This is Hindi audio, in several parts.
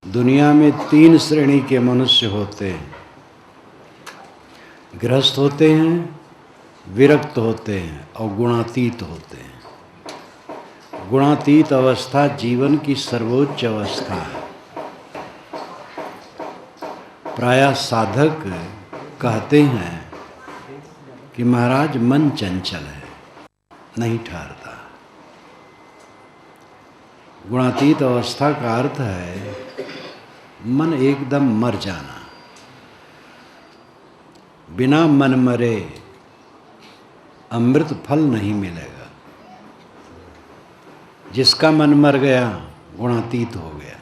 दुनिया में 3 श्रेणी के मनुष्य होते हैं। गृहस्थ होते हैं, विरक्त होते हैं और गुणातीत होते हैं। गुणातीत अवस्था जीवन की सर्वोच्च अवस्था है। प्रायः साधक कहते हैं कि महाराज मन चंचल है, नहीं ठहरता। गुणातीत अवस्था का अर्थ है मन एकदम मर जाना। बिना मन मरे अमृत फल नहीं मिलेगा। जिसका मन मर गया गुणातीत हो गया।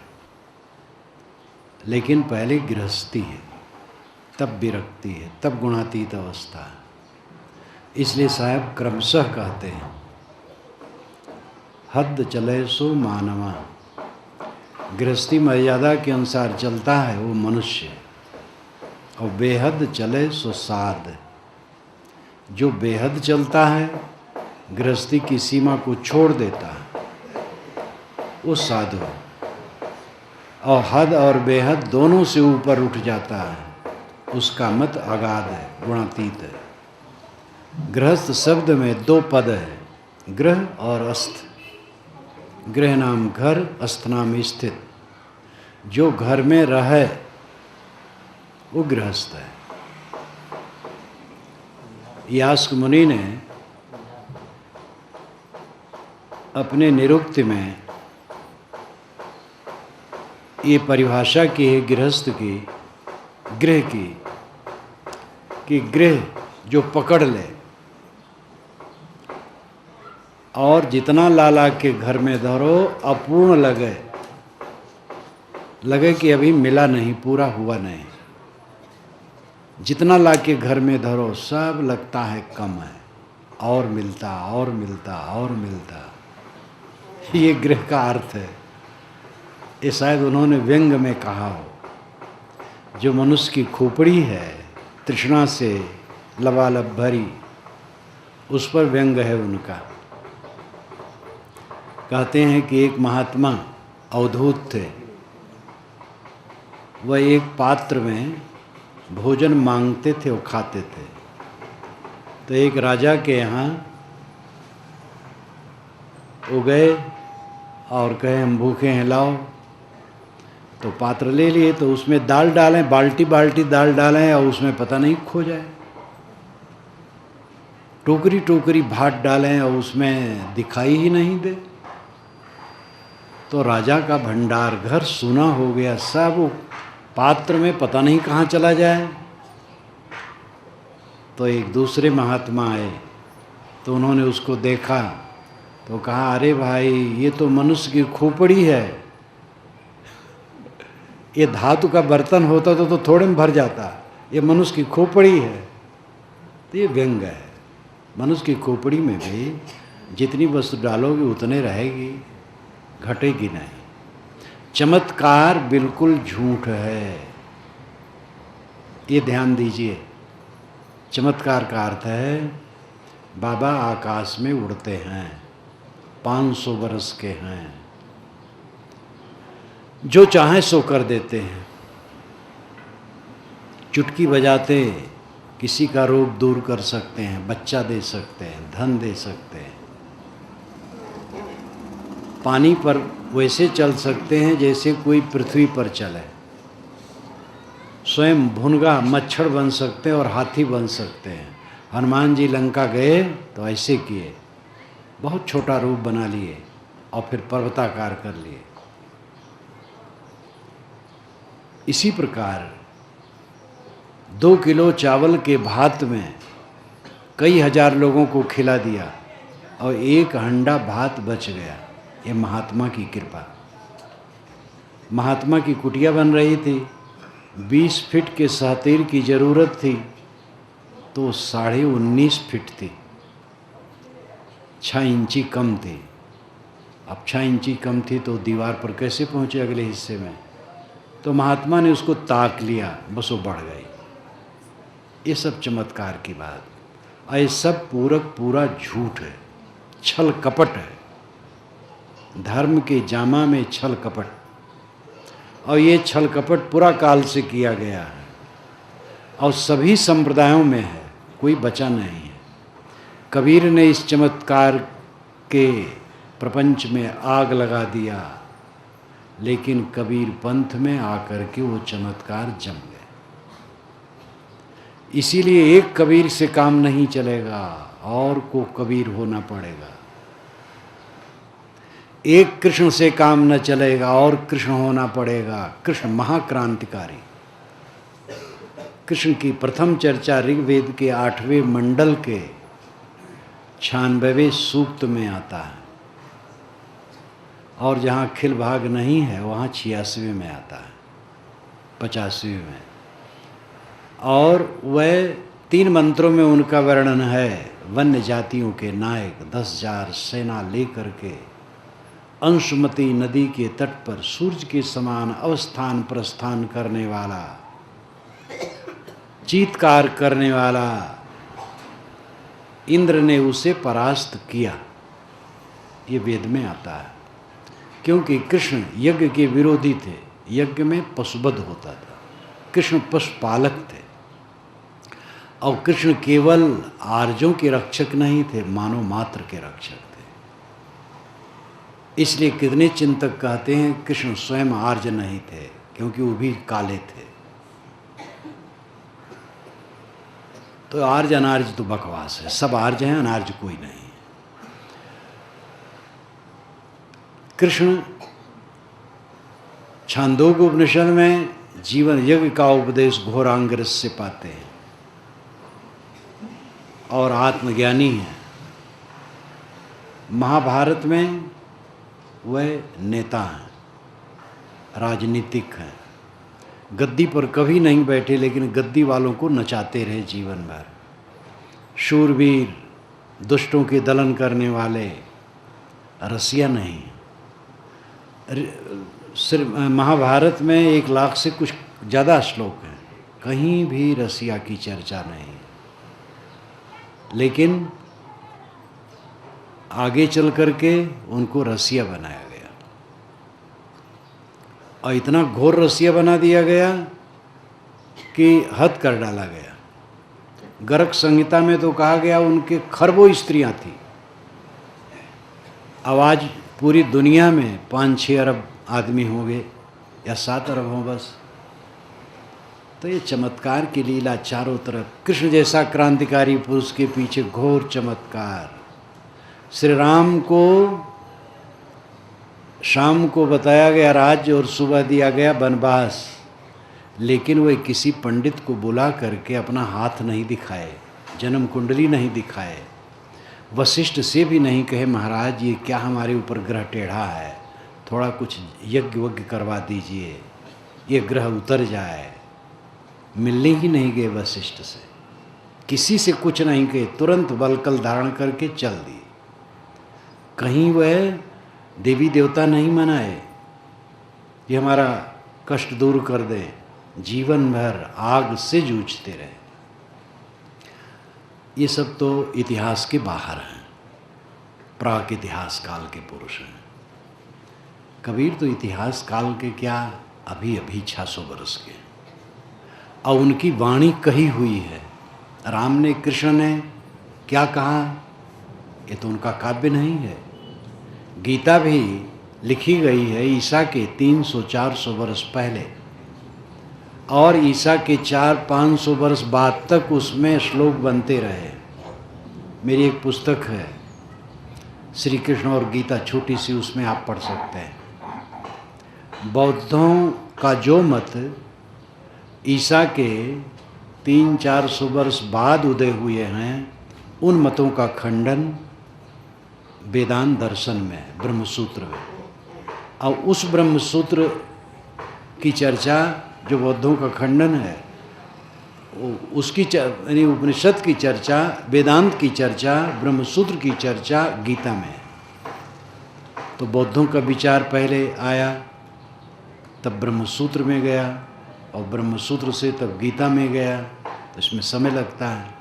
लेकिन पहले गृहस्थी है, तब विरक्ति है, तब गुणातीत अवस्था है। इसलिए साहब क्रमशः कहते हैं, हद चले सो मानवा। गृहस्थी मर्यादा के अनुसार चलता है वो मनुष्य, और बेहद चले सो साध। जो बेहद चलता है, गृहस्थी की सीमा को छोड़ देता है, वो साधु। और हद और बेहद दोनों से ऊपर उठ जाता है, उसका मत अगाध है, गुणातीत है। गृहस्थ शब्द में 2 पद है, गृह और अस्थ। गृह नाम घर, अस्थ नाम स्थित। जो घर में रहे वो गृहस्थ है। यास्क मुनि ने अपने निरुक्ति में ये परिभाषा की है गृहस्थ की, गृह की, कि गृह जो पकड़ ले और जितना लाला के घर में धरो अपूर्ण लगे कि अभी मिला नहीं, पूरा हुआ नहीं। जितना ला के घर में धरो सब लगता है कम है, और मिलता और मिलता और मिलता। ये गृह का अर्थ है। ये शायद उन्होंने व्यंग में कहा हो। जो मनुष्य की खोपड़ी है तृष्णा से लबालब भरी, उस पर व्यंग है उनका। कहते हैं कि एक महात्मा अवधूत थे। वह एक पात्र में भोजन मांगते थे और खाते थे। तो एक राजा के यहाँ वो गए और कहे हम भूखे हैं, लाओ। तो पात्र ले लिए, तो उसमें दाल डालें, बाल्टी बाल्टी दाल डालें, और उसमें पता नहीं खो जाए। टोकरी टोकरी भात डालें और उसमें दिखाई ही नहीं दे। तो राजा का भंडार घर सूना हो गया, सब वो पात्र में पता नहीं कहाँ चला जाए। तो एक दूसरे महात्मा आए, तो उन्होंने उसको देखा, तो कहा अरे भाई, ये तो मनुष्य की खोपड़ी है। ये धातु का बर्तन होता तो थोड़े में भर जाता, ये मनुष्य की खोपड़ी है। तो ये व्यंग है। मनुष्य की खोपड़ी में भी जितनी वस्तु डालोगे उतने रहेगी, घटेगी नहीं। चमत्कार बिल्कुल झूठ है, ये ध्यान दीजिए। चमत्कार का अर्थ है बाबा आकाश में उड़ते हैं, 500 बरस के हैं, जो चाहे सो कर देते हैं। चुटकी बजाते किसी का रोग दूर कर सकते हैं, बच्चा दे सकते हैं, धन दे सकते हैं। पानी पर वैसे चल सकते हैं जैसे कोई पृथ्वी पर चले। स्वयं भुनगा मच्छर बन सकते हैं और हाथी बन सकते हैं। हनुमान जी लंका गए तो ऐसे किए, बहुत छोटा रूप बना लिए और फिर पर्वताकार कर लिए। इसी प्रकार 2 किलो चावल के भात में कई हजार लोगों को खिला दिया और 1 हंडा भात बच गया। ये महात्मा की कृपा। महात्मा की कुटिया बन रही थी, 20 फीट के सहतीर की जरूरत थी, तो 19.5 फीट थी, 6 इंची कम थी। अब 6 इंची कम थी तो दीवार पर कैसे पहुँचे अगले हिस्से में? तो महात्मा ने उसको ताक लिया, बस वो बढ़ गई। ये सब चमत्कार की बात। और ये सब पूरा झूठ है, छल कपट है। धर्म के जामा में छल कपट। और ये छल कपट पूरा काल से किया गया है और सभी संप्रदायों में है, कोई बचा नहीं है। कबीर ने इस चमत्कार के प्रपंच में आग लगा दिया, लेकिन कबीर पंथ में आकर के वो चमत्कार जम गए। इसीलिए एक कबीर से काम नहीं चलेगा, और को कबीर होना पड़ेगा। एक कृष्ण से काम न चलेगा, और कृष्ण होना पड़ेगा। कृष्ण महाक्रांतिकारी। कृष्ण की प्रथम चर्चा ऋग्वेद के 8वें मंडल के 96वें सूक्त में आता है, और जहाँ खिल भाग नहीं है वहाँ 86वें में आता है, 85वें में। और वह 3 मंत्रों में उनका वर्णन है। वन्य जातियों के नायक 10,000 सेना लेकर के अंशुमती नदी के तट पर सूर्य के समान अवस्थान प्रस्थान करने वाला, चीत्कार करने वाला इंद्र ने उसे परास्त किया। ये वेद में आता है, क्योंकि कृष्ण यज्ञ के विरोधी थे। यज्ञ में पशुवध होता था, कृष्ण पशुपालक थे। और कृष्ण केवल आर्यों के रक्षक नहीं थे, मानव मात्र के रक्षक थे। इसलिए कितने चिंतक कहते हैं कृष्ण स्वयं आर्य नहीं थे, क्योंकि वो भी काले थे। तो आर्य अनार्य तो बकवास है, सब आर्य हैं, अनार्य कोई नहीं है। कृष्ण छांदोग्य उपनिषद में जीवन यज्ञ का उपदेश घोरांगरस से पाते हैं, और आत्मज्ञानी हैं। महाभारत में वह नेता हैं, राजनीतिक हैं। गद्दी पर कभी नहीं बैठे, लेकिन गद्दी वालों को नचाते रहे जीवन भर। शूरवीर, दुष्टों के दलन करने वाले, रसिया नहीं। सिर्फ महाभारत में 1 लाख से कुछ ज़्यादा श्लोक हैं, कहीं भी रसिया की चर्चा नहीं। लेकिन आगे चल करके उनको रसिया बनाया गया, और इतना घोर रसिया बना दिया गया कि हद कर डाला गया। गर्ग संहिता में तो कहा गया उनके खरबों स्त्रियां थी। अब आज पूरी दुनिया में 5-6 अरब आदमी होंगे, या 7 अरब हों बस। तो ये चमत्कार की लीला चारों तरफ। कृष्ण जैसा क्रांतिकारी पुरुष के पीछे घोर चमत्कार। श्री राम को शाम को बताया गया राज्य, और सुबह दिया गया वनवास, लेकिन वह किसी पंडित को बुला करके अपना हाथ नहीं दिखाए, जन्म कुंडली नहीं दिखाए, वशिष्ठ से भी नहीं कहे महाराज ये क्या हमारे ऊपर ग्रह टेढ़ा है, थोड़ा कुछ यज्ञ वज्ञ करवा दीजिए, ये ग्रह उतर जाए। मिलने ही नहीं गए वशिष्ठ से, किसी से कुछ नहीं कहे, तुरंत बलकल धारण करके चल दिए। कहीं वह देवी देवता नहीं मनाए ये हमारा कष्ट दूर कर दे, जीवन भर आग से जूझते रहे। ये सब तो इतिहास के बाहर हैं, प्राक इतिहास काल के पुरुष हैं। कबीर तो इतिहास काल के क्या, अभी अभी 600 वर्ष के, और उनकी वाणी कही हुई है। राम ने, कृष्ण ने क्या कहा, ये तो उनका काव्य नहीं है। गीता भी लिखी गई है ईसा के 300-400 वर्ष पहले, और ईसा के 400-500 वर्ष बाद तक उसमें श्लोक बनते रहे। मेरी एक पुस्तक है श्री कृष्ण और गीता, छोटी सी, उसमें आप पढ़ सकते हैं। बौद्धों का जो मत ईसा के 300-400 वर्ष बाद उदय हुए हैं, उन मतों का खंडन वेदांत दर्शन में, ब्रह्मसूत्र में। और उस ब्रह्मसूत्र की चर्चा जो बौद्धों का खंडन है, उसकी यानी उपनिषद की चर्चा, वेदांत की चर्चा, ब्रह्मसूत्र की चर्चा गीता में। तो बौद्धों का विचार पहले आया, तब ब्रह्मसूत्र में गया, और ब्रह्मसूत्र से तब गीता में गया, तो इसमें समय लगता है।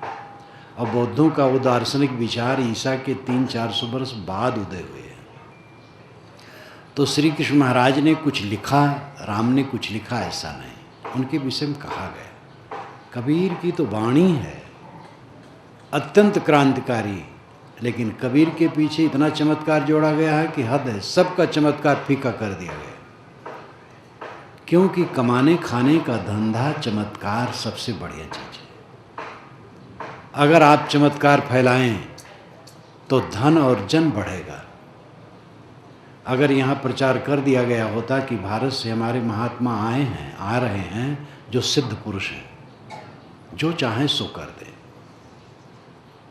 और बौद्धों का वो दार्शनिक विचार ईसा के 300-400 वर्ष बाद उदय हुए हैं। तो श्री कृष्ण महाराज ने कुछ लिखा, राम ने कुछ लिखा, ऐसा नहीं। उनके विषय में कहा गया कबीर की तो वाणी है अत्यंत क्रांतिकारी, लेकिन कबीर के पीछे इतना चमत्कार जोड़ा गया है कि हद है। सबका चमत्कार फीका कर दिया गया, क्योंकि कमाने खाने का धंधा चमत्कार सबसे बढ़िया चीज़ है। अगर आप चमत्कार फैलाएं तो धन और जन बढ़ेगा। अगर यहाँ प्रचार कर दिया गया होता कि भारत से हमारे महात्मा आए हैं, आ रहे हैं, जो सिद्ध पुरुष हैं, जो चाहें सो कर दें,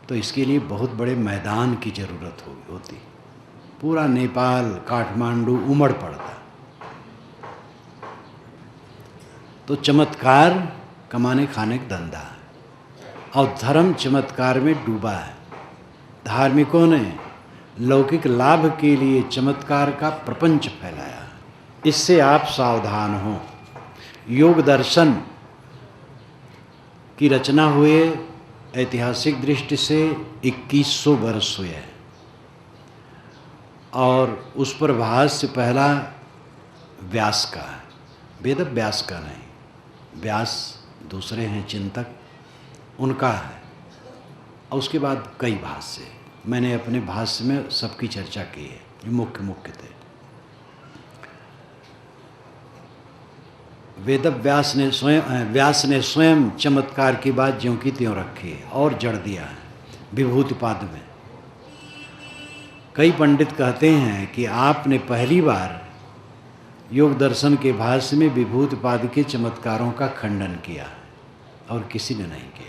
तो इसके लिए बहुत बड़े मैदान की ज़रूरत होती। पूरा नेपाल, काठमांडू उमड़ पड़ता। तो चमत्कार कमाने खाने का धंधा है, और धर्म चमत्कार में डूबा है। धार्मिकों ने लौकिक लाभ के लिए चमत्कार का प्रपंच फैलाया। इससे आप सावधान हो। योग दर्शन की रचना हुए ऐतिहासिक दृष्टि से 2100 वर्ष हुए हैं, और उस पर भाष्य पहला व्यास का है, वेद व्यास का नहीं। व्यास दूसरे हैं चिंतक, उनका है, और उसके बाद कई भाष्य। मैंने अपने भाष्य में सबकी चर्चा की है, जो मुख्य मुख्य थे। वेद व्यास ने स्वयं चमत्कार की बात ज्यों की त्यों रखी है और जड़ दिया है विभूतिपाद में। कई पंडित कहते हैं कि आपने पहली बार योग दर्शन के भाष्य में विभूतिपाद के चमत्कारों का खंडन किया, और किसी ने नहीं किया,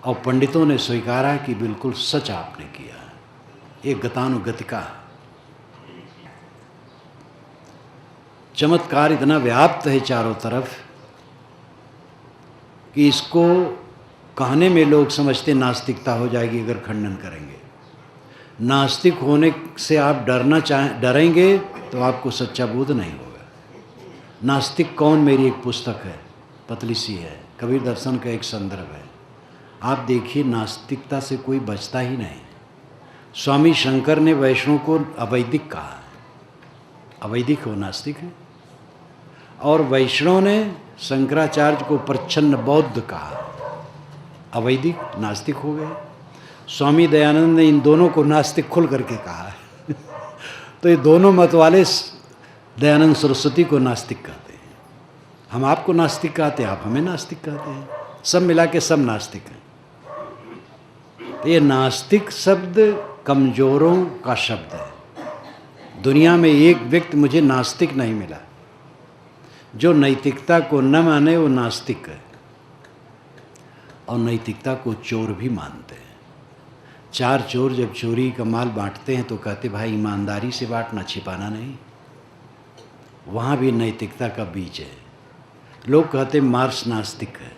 और पंडितों ने स्वीकारा कि बिल्कुल सच आपने किया। ये गतानुगतिका। चमत्कार इतना व्याप्त है चारों तरफ कि इसको कहने में लोग समझते नास्तिकता हो जाएगी अगर खंडन करेंगे। नास्तिक होने से आप डरेंगे तो आपको सच्चा बोध नहीं होगा। नास्तिक कौन, मेरी एक पुस्तक है, पतली सी है, कबीर दर्शन का एक संदर्भ है। आप देखिए, नास्तिकता से कोई बचता ही नहीं। स्वामी शंकर ने वैष्णव को अवैदिक कहा, अवैदिक हो नास्तिक है, और वैष्णव ने शंकराचार्य को प्रच्छन्न बौद्ध कहा, अवैदिक, नास्तिक हो गए। स्वामी दयानंद ने इन दोनों को नास्तिक खुल करके कहा है तो ये दोनों मत वाले दयानंद सरस्वती को नास्तिक कहते हैं। हम आपको नास्तिक कहते हैं, आप हमें नास्तिक कहते हैं, सब मिला के सब नास्तिक हैं। तो ये नास्तिक शब्द कमजोरों का शब्द है। दुनिया में एक व्यक्ति मुझे नास्तिक नहीं मिला। जो नैतिकता को न माने वो नास्तिक है, और नैतिकता को चोर भी मानते हैं। चार चोर जब चोरी का माल बांटते हैं तो कहते भाई ईमानदारी से बांटना, छिपाना नहीं। वहाँ भी नैतिकता का बीज है। लोग कहते मार्क्स नास्तिक है।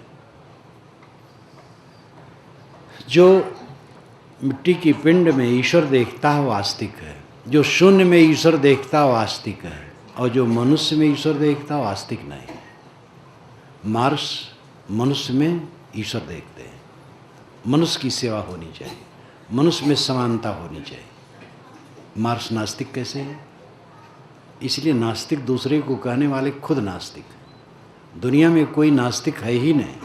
जो मिट्टी की पिंड में ईश्वर देखता है वो आस्तिक है, जो शून्य में ईश्वर देखता है वो आस्तिक है, और जो मनुष्य में ईश्वर देखता है वो आस्तिक नहीं। मार्क्स मनुष्य में ईश्वर देखते हैं। मनुष्य की सेवा होनी चाहिए, मनुष्य में समानता होनी चाहिए। मार्क्स नास्तिक कैसे है? इसलिए नास्तिक दूसरे को कहने वाले खुद नास्तिक। दुनिया में कोई नास्तिक है ही नहीं।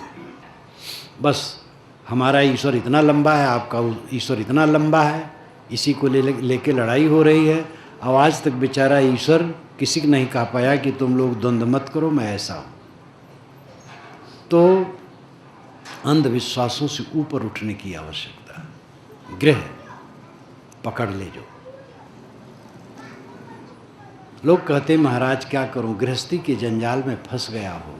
बस हमारा ईश्वर इतना लंबा है, आपका ईश्वर इतना लंबा है, इसी को लेके लड़ाई हो रही है। और आज तक बेचारा ईश्वर किसी को नहीं कह पाया कि तुम लोग द्वंद्व मत करो, मैं ऐसा हूँ। तो अंधविश्वासों से ऊपर उठने की आवश्यकता है। गृह पकड़ ले जो। लोग कहते महाराज क्या करूं, गृहस्थी के जंजाल में फंस गया हो,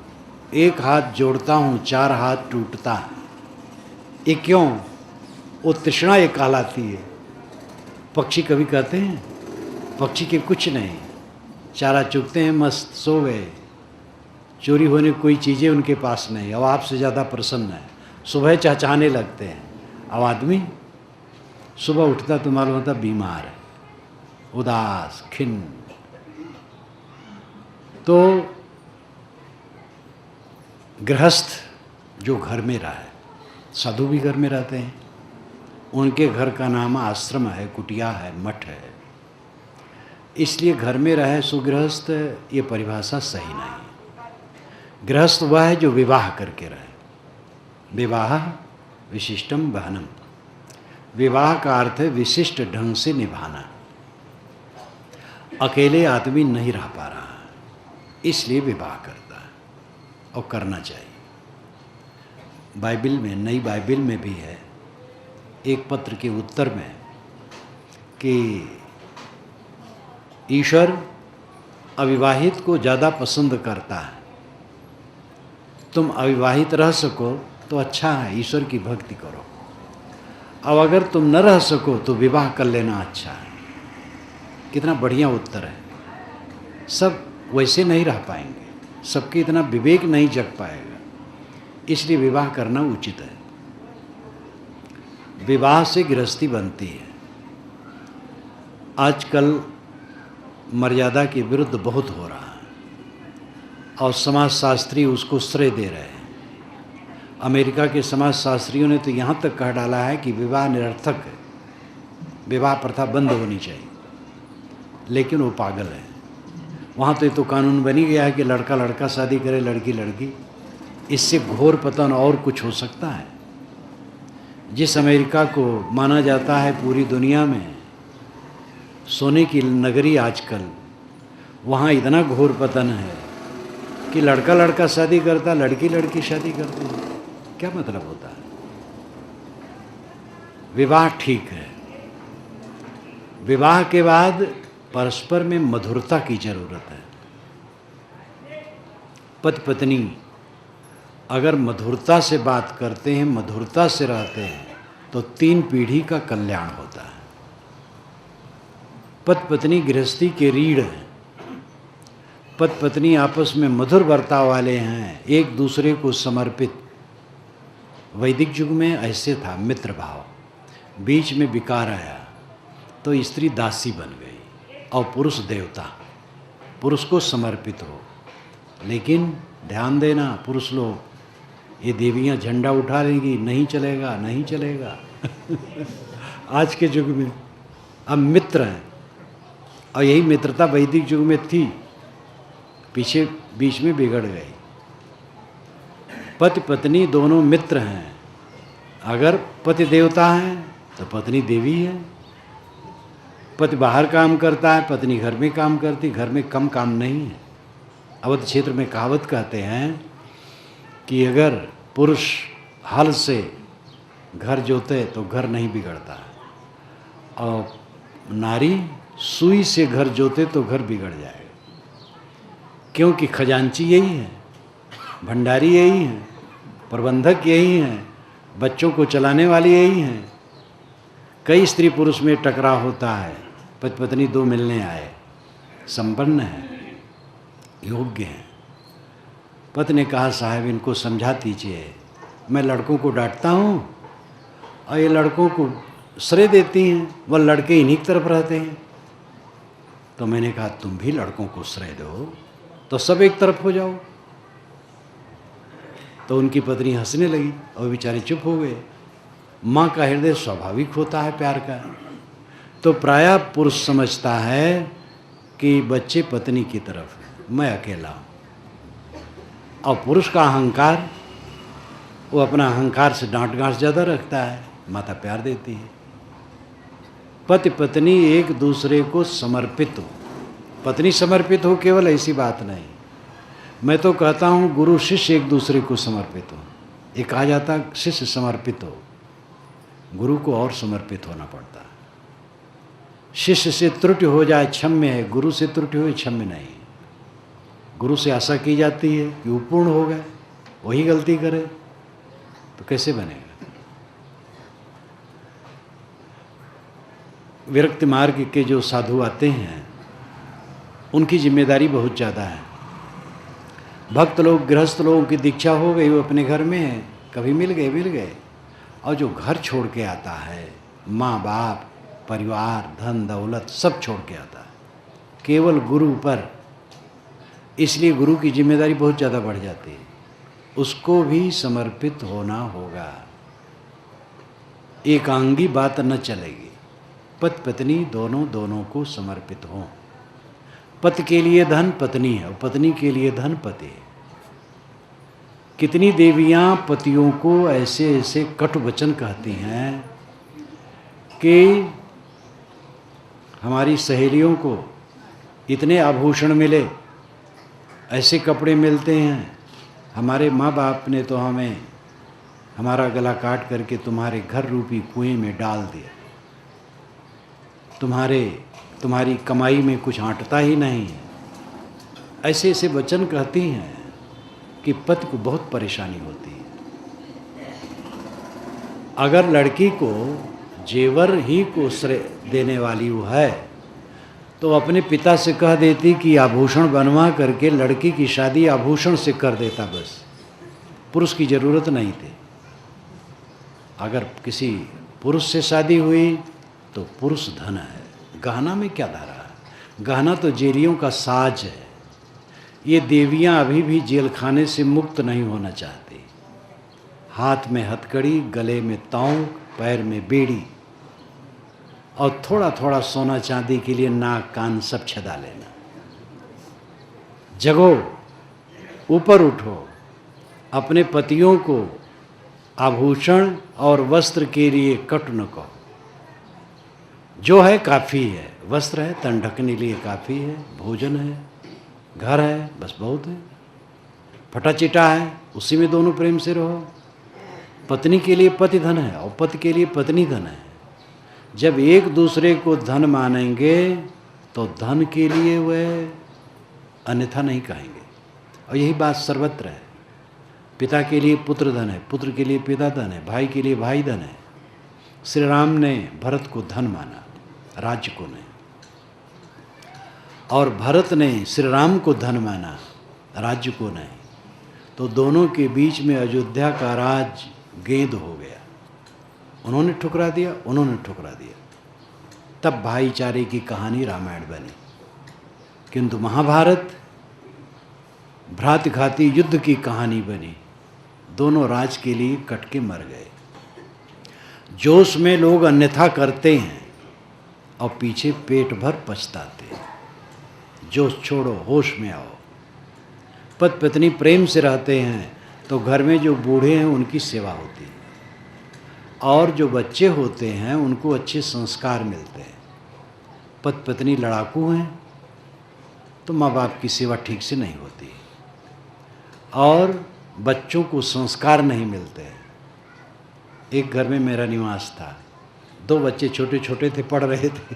एक हाथ जोड़ता हूं चार हाथ टूटता है। ये क्यों? वो तृष्णा ये कहलाती है। पक्षी कभी कहते हैं, पक्षी के कुछ नहीं, चारा चुगते हैं, मस्त सो गए, चोरी होने कोई चीज़ें उनके पास नहीं, अब आपसे ज़्यादा प्रसन्न है, सुबह चहचहाने लगते हैं। अब आदमी सुबह उठता तो मालूम होता बीमार है, उदास, खिन्न। तो गृहस्थ जो घर में रहा है, साधु भी घर में रहते हैं, उनके घर का नाम आश्रम है, कुटिया है, मठ है। इसलिए घर में रहे सुगृहस्थ, ये परिभाषा सही नहीं। गृहस्थ वह है जो विवाह करके रहे। विवाह विशिष्टम बहनम, विवाह का अर्थ है विशिष्ट ढंग से निभाना। अकेले आदमी नहीं रह पा रहा, इसलिए विवाह करता है और करना चाहिए। बाइबल में, नई बाइबल में भी है एक पत्र के उत्तर में कि ईश्वर अविवाहित को ज़्यादा पसंद करता है। तुम अविवाहित रह सको तो अच्छा है, ईश्वर की भक्ति करो। अब अगर तुम न रह सको तो विवाह कर लेना अच्छा है। कितना बढ़िया उत्तर है। सब वैसे नहीं रह पाएंगे, सबके इतना विवेक नहीं जग पाएगा, इसलिए विवाह करना उचित है। विवाह से गृहस्थी बनती है। आजकल मर्यादा के विरुद्ध बहुत हो रहा है और समाजशास्त्री उसको श्रेय दे रहे हैं। अमेरिका के समाजशास्त्रियों ने तो यहाँ तक कह डाला है कि विवाह निरर्थक है, विवाह प्रथा बंद होनी चाहिए। लेकिन वो पागल है। वहाँ तो ये तो कानून बन ही गया है कि लड़का लड़का शादी करे, लड़की लड़की। इससे घोर पतन और कुछ हो सकता है? जिस अमेरिका को माना जाता है पूरी दुनिया में सोने की नगरी आजकल, वहाँ इतना घोर पतन है कि लड़का लड़का शादी करता, लड़की लड़की शादी करती है। क्या मतलब होता है? विवाह ठीक है। विवाह के बाद परस्पर में मधुरता की जरूरत है। पति पत्नी अगर मधुरता से बात करते हैं, मधुरता से रहते हैं, तो 3 पीढ़ी का कल्याण होता है। पति पत्नी गृहस्थी के रीढ़ हैं। पति पत्नी आपस में मधुर बर्ताव वाले हैं, एक दूसरे को समर्पित। वैदिक युग में ऐसे था मित्र भाव। बीच में विकार आया तो स्त्री दासी बन गई और पुरुष देवता, पुरुष को समर्पित हो। लेकिन ध्यान देना, पुरुष लोग ये देवियाँ झंडा उठा लेंगी, नहीं चलेगा नहीं चलेगा। आज के युग में अब मित्र हैं, और यही मित्रता वैदिक युग में थी, पीछे बीच में बिगड़ गई। पति पत्नी दोनों मित्र हैं। अगर पति देवता है तो पत्नी देवी है। पति बाहर काम करता है, पत्नी घर में काम करती। घर में कम काम नहीं है। अवध क्षेत्र में कहावत कहते हैं कि अगर पुरुष हल से घर जोते तो घर नहीं बिगड़ता, और नारी सुई से घर जोते तो घर बिगड़ जाएगा। क्योंकि खजांची यही है, भंडारी यही है, प्रबंधक यही है, बच्चों को चलाने वाली यही है। कई स्त्री पुरुष में टकराव होता है। पति पत्नी 2 मिलने आए, संपन्न है, योग्य हैं। पति ने कहा साहब इनको समझा दीजिए, मैं लड़कों को डांटता हूँ और ये लड़कों को श्रेय देती हैं, वह लड़के इन्हीं की तरफ रहते हैं। तो मैंने कहा तुम भी लड़कों को श्रेय दो तो सब एक तरफ हो जाओ। तो उनकी पत्नी हंसने लगी और बेचारे चुप हो गए। माँ का हृदय स्वाभाविक होता है प्यार का। तो प्रायः पुरुष समझता है कि बच्चे पत्नी की तरफ हैं, मैं अकेला हूँ। और पुरुष का अहंकार, वो अपना अहंकार से डांट गांठ ज़्यादा रखता है, माता प्यार देती है। पति पत्नी एक दूसरे को समर्पित हो। पत्नी समर्पित हो केवल ऐसी बात नहीं, मैं तो कहता हूँ गुरु शिष्य एक दूसरे को समर्पित हो। ये कहा जाता शिष्य समर्पित हो, गुरु को और समर्पित होना पड़ता है। शिष्य से त्रुटि हो जाए क्षम्य है, गुरु से त्रुटि हो क्षम्य नहीं। गुरु से आशा की जाती है कि वो पूर्ण हो गए, वही गलती करे तो कैसे बनेगा। विरक्ति मार्ग के जो साधु आते हैं उनकी जिम्मेदारी बहुत ज़्यादा है। भक्त लोग, गृहस्थ लोगों की दीक्षा हो गई, वो अपने घर में हैं, कभी मिल गए। और जो घर छोड़ के आता है, माँ बाप, परिवार, धन दौलत सब छोड़ के आता है केवल गुरु पर, इसलिए गुरु की जिम्मेदारी बहुत ज़्यादा बढ़ जाती है। उसको भी समर्पित होना होगा। एकांगी बात न चलेगी। पति पत्नी दोनों को समर्पित हों। पति के लिए धन पत्नी है और पत्नी के लिए धन पति है। कितनी देवियां पतियों को ऐसे ऐसे कटु वचन कहती हैं कि हमारी सहेलियों को इतने आभूषण मिले, ऐसे कपड़े मिलते हैं, हमारे माँ बाप ने तो हमें हमारा गला काट करके तुम्हारे घर रूपी कुएं में डाल दिया, तुम्हारी कमाई में कुछ आंटता ही नहीं है। ऐसे ऐसे वचन कहती हैं कि पति को बहुत परेशानी होती है। अगर लड़की को जेवर ही को श्रेय देने वाली वो है तो अपने पिता से कह देती कि आभूषण बनवा करके लड़की की शादी आभूषण से कर देता, बस पुरुष की ज़रूरत नहीं थी। अगर किसी पुरुष से शादी हुई तो पुरुष धन है, गहना में क्या धारा है? गहना तो जेलियों का साज है। ये देवियां अभी भी जेल खाने से मुक्त नहीं होना चाहती। हाथ में हथकड़ी, गले में तौंग, पैर में बेड़ी और थोड़ा थोड़ा सोना चांदी के लिए नाक कान सब छदा लेना। जगो, ऊपर उठो, अपने पतियों को आभूषण और वस्त्र के लिए कटु न कहो। जो है काफ़ी है, वस्त्र है, तन ढकने लिए काफ़ी है, भोजन है, घर है, बस बहुत है। फटा चिटा है, उसी में दोनों प्रेम से रहो। पत्नी के लिए पति धन है और पति के लिए पत्नी धन है। जब एक दूसरे को धन मानेंगे तो धन के लिए वह अन्यथा नहीं कहेंगे। और यही बात सर्वत्र है। पिता के लिए पुत्र धन है, पुत्र के लिए पिता धन है, भाई के लिए भाई धन है। श्री राम ने भरत को धन माना, राज्य को नहीं, और भरत ने श्री राम को धन माना, राज्य को नहीं। तो दोनों के बीच में अयोध्या का राज गेंद हो गया। उन्होंने ठुकरा दिया, उन्होंने ठुकरा दिया। तब भाईचारे की कहानी रामायण बनी। किंतु महाभारत भ्रातघाती युद्ध की कहानी बनी। दोनों राज के लिए कट के मर गए। जोश में लोग अन्यथा करते हैं और पीछे पेट भर पछताते हैं। जोश छोड़ो, होश में आओ। पति पत्नी प्रेम से रहते हैं तो घर में जो बूढ़े हैं उनकी सेवा होती है, और जो बच्चे होते हैं उनको अच्छे संस्कार मिलते हैं। पति पत्नी लड़ाकू हैं तो माँ बाप की सेवा ठीक से नहीं होती, और बच्चों को संस्कार नहीं मिलते। एक घर में मेरा निवास था, 2 बच्चे छोटे छोटे थे, पढ़ रहे थे।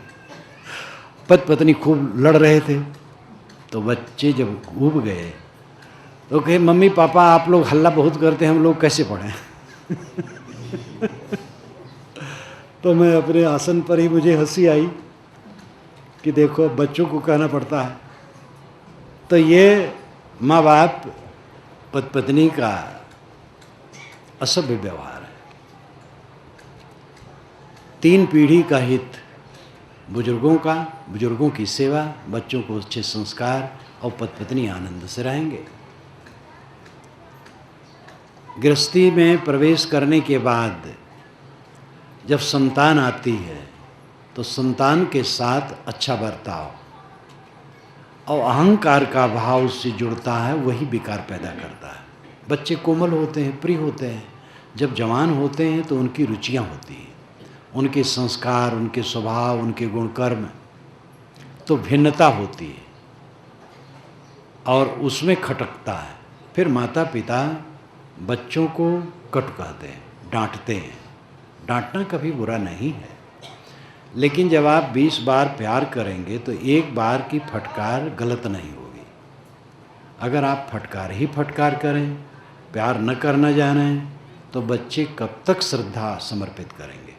पति पत्नी खूब लड़ रहे थे। तो बच्चे जब ऊब गए तो कहे, मम्मी पापा आप लोग हल्ला बहुत करते हैं, हम लोग कैसे पढ़ें? तो मैं अपने आसन पर ही, मुझे हंसी आई कि देखो बच्चों को कहना पड़ता है। तो ये माँ बाप पति पत्नी का असभ्य व्यवहार है। 3 पीढ़ी का हित, बुजुर्गों का, बुजुर्गों की सेवा, बच्चों को अच्छे संस्कार, और पति पत्नी आनंद से रहेंगे। गृहस्थी में प्रवेश करने के बाद जब संतान आती है तो संतान के साथ अच्छा बर्ताव और अहंकार का भाव उससे जुड़ता है, वही विकार पैदा करता है। बच्चे कोमल होते हैं, प्रिय होते हैं। जब जवान होते हैं तो उनकी रुचियां होती हैं, उनके संस्कार, उनके स्वभाव, उनके गुण कर्म, तो भिन्नता होती है और उसमें खटकता है। फिर माता पिता बच्चों को कटु कहते हैं, डांटते हैं। डांटना कभी बुरा नहीं है, लेकिन जब आप 20 बार प्यार करेंगे तो एक बार की फटकार गलत नहीं होगी। अगर आप फटकार ही फटकार करें, प्यार न करना जानें, तो बच्चे कब तक श्रद्धा समर्पित करेंगे?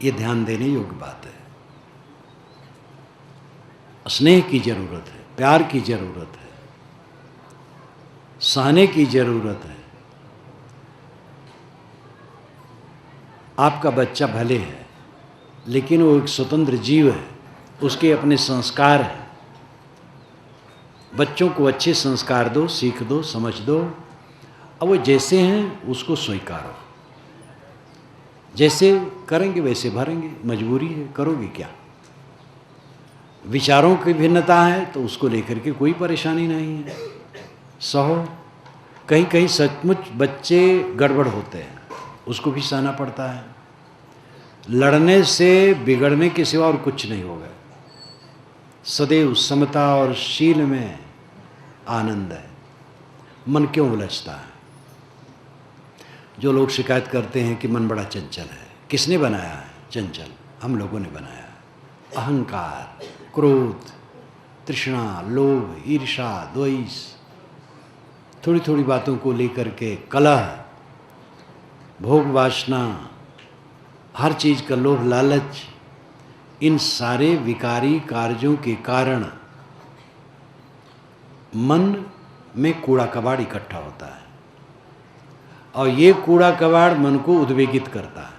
ये ध्यान देने योग्य बात है। स्नेह की जरूरत है, प्यार की जरूरत है, सहने की जरूरत है। आपका बच्चा भले है, लेकिन वो एक स्वतंत्र जीव है, उसके अपने संस्कार हैं। बच्चों को अच्छे संस्कार दो, सीख दो, समझ दो, और वो जैसे हैं उसको स्वीकारो। जैसे करेंगे वैसे भरेंगे, मजबूरी है, करोगे क्या? विचारों की भिन्नता है तो उसको लेकर के कोई परेशानी नहीं है, सहो। कहीं कहीं सचमुच बच्चे गड़बड़ होते हैं, उसको भी सहना पड़ता है। लड़ने से बिगड़ने के सिवा और कुछ नहीं होगा। सदैव समता और शील में आनंद है। मन क्यों उलझता है? जो लोग शिकायत करते हैं कि मन बड़ा चंचल है, किसने बनाया है चंचल? हम लोगों ने बनाया है। अहंकार, क्रोध, तृष्णा, लोभ, ईर्ष्या, द्वेष, थोड़ी थोड़ी बातों को लेकर के कलह, भोग वासना, हर चीज़ का लोभ लालच, इन सारे विकारी कार्यों के कारण मन में कूड़ा कबाड़ इकट्ठा होता है और ये कूड़ा कबाड़ मन को उद्वेगित करता है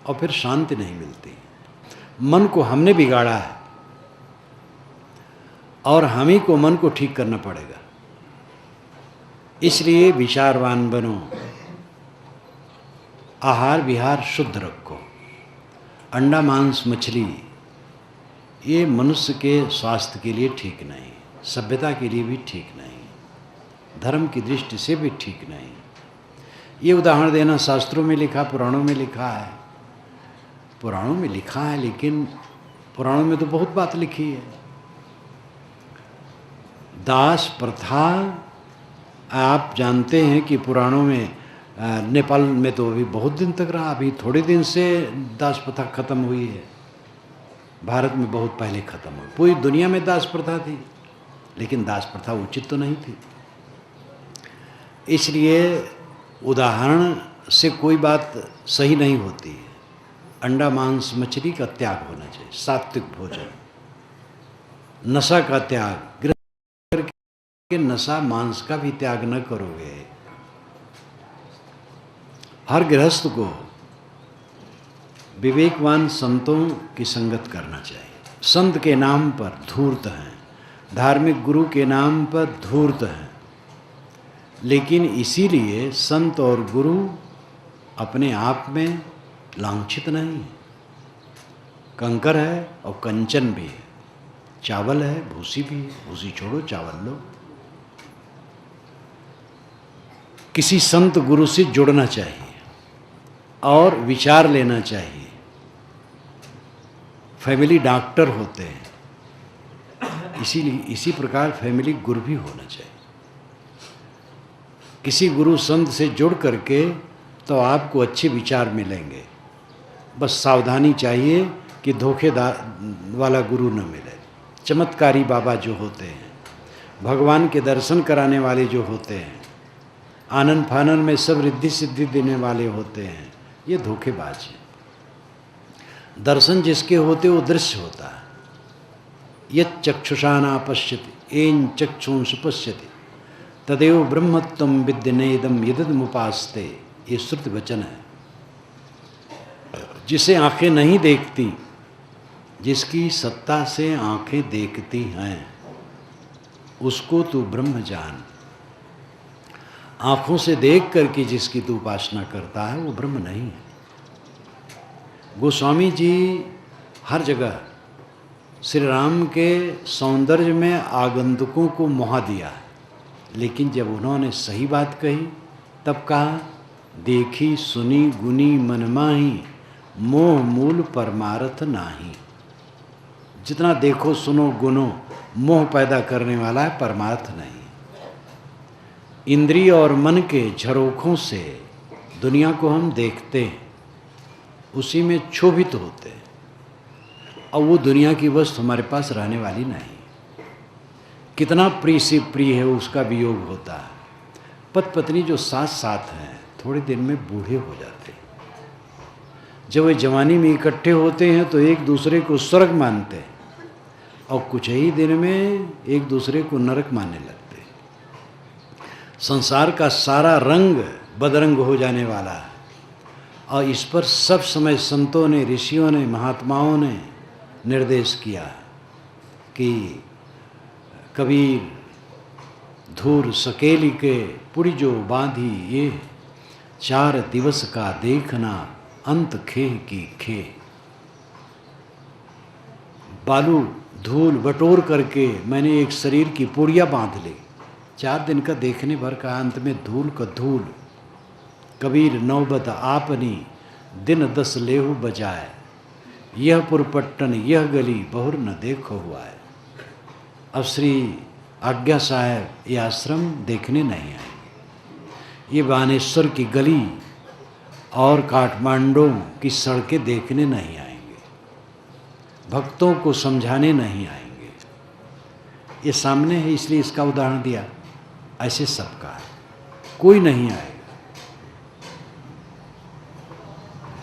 और फिर शांति नहीं मिलती। मन को हमने बिगाड़ा है और हम ही को मन को ठीक करना पड़ेगा। इसलिए विचारवान बनो, आहार विहार शुद्ध रखो। अंडा मांस मछली ये मनुष्य के स्वास्थ्य के लिए ठीक नहीं, सभ्यता के लिए भी ठीक नहीं, धर्म की दृष्टि से भी ठीक नहीं। ये उदाहरण देना शास्त्रों में लिखा, पुराणों में लिखा है। पुराणों में लिखा है, लेकिन पुराणों में तो बहुत बात लिखी है। दास प्रथा, आप जानते हैं कि पुराणों में नेपाल में तो अभी बहुत दिन तक रहा, अभी थोड़े दिन से दास प्रथा खत्म हुई है। भारत में बहुत पहले खत्म हुई। पूरी दुनिया में दास प्रथा थी, लेकिन दास प्रथा उचित तो नहीं थी। इसलिए उदाहरण से कोई बात सही नहीं होती है। अंडा मांस मछली का त्याग होना चाहिए, सात्विक भोजन, नशा का त्याग। कि नशा मांस का भी त्याग न करोगे। हर गृहस्थ को विवेकवान संतों की संगत करना चाहिए। संत के नाम पर धूर्त हैं, धार्मिक गुरु के नाम पर धूर्त हैं, लेकिन इसीलिए संत और गुरु अपने आप में लांछित नहीं है। कंकर है और कंचन भी है, चावल है, भूसी भी है। भूसी छोड़ो, चावल लो। किसी संत गुरु से जुड़ना चाहिए और विचार लेना चाहिए। फैमिली डॉक्टर होते हैं, इसीलिए इसी प्रकार फैमिली गुरु भी होना चाहिए। किसी गुरु संत से जुड़ करके तो आपको अच्छे विचार मिलेंगे। बस सावधानी चाहिए कि धोखेदार वाला गुरु न मिले। चमत्कारी बाबा जो होते हैं, भगवान के दर्शन कराने वाले जो होते हैं, आनंद फानन में सब रिद्धि सिद्धि देने वाले होते हैं, ये धोखेबाज है। दर्शन जिसके होते वो दृश्य होता है। यत् चक्षुषाना पश्यति येन चक्षुंष पश्यति तदेव ब्रह्मत्वं विद्यनेदम यदमुपास्ते, ये श्रुति वचन है। जिसे आंखें नहीं देखती, जिसकी सत्ता से आंखें देखती हैं, उसको तू ब्रह्म जान। आँखों से देख करके जिसकी तू उपासना करता है वो ब्रह्म नहीं है। गोस्वामी जी हर जगह श्री राम के सौंदर्य में आगंतुकों को मोहा दिया है, लेकिन जब उन्होंने सही बात कही तब कहा, देखी सुनी गुनी मन माही, मोह मूल परमार्थ नाही। जितना देखो सुनो गुनो, मोह पैदा करने वाला है, परमार्थ नहीं। इंद्रिय और मन के झरोखों से दुनिया को हम देखते हैं, उसी में क्षोभित होते हैं, और वो दुनिया की वस्तु हमारे पास रहने वाली नहीं। कितना प्रिय से प्रिय है उसका वियोग होता है। पति पत्नी जो साथ साथ हैं, थोड़े दिन में बूढ़े हो जाते हैं। जब वे जवानी में इकट्ठे होते हैं तो एक दूसरे को स्वर्ग मानते हैं, और कुछ ही दिन में एक दूसरे को नरक मानने लगते हैं। संसार का सारा रंग बदरंग हो जाने वाला है, और इस पर सब समय संतों ने, ऋषियों ने, महात्माओं ने निर्देश किया कि कबीर धूर सकेली के पुड़ी जो बांधी ये, 4 दिवस का देखना अंत खेह की खेह। बालू धूल बटोर करके मैंने एक शरीर की पुड़िया बांध ली। 4 दिन का देखने भर का, अंत में धूल का धूल। कबीर नौबत आपनी दिन 10 लेहु बजाए, यह पुरपट्टन यह गली बहुर न देखो हुआ है। अब श्री आज्ञा साहब ये आश्रम देखने नहीं आएंगे, ये बानेश्वर की गली और काठमांडू की सड़कें देखने नहीं आएंगे, भक्तों को समझाने नहीं आएंगे। ये सामने है इसलिए इसका उदाहरण दिया। ऐसे सबका है, कोई नहीं आएगा।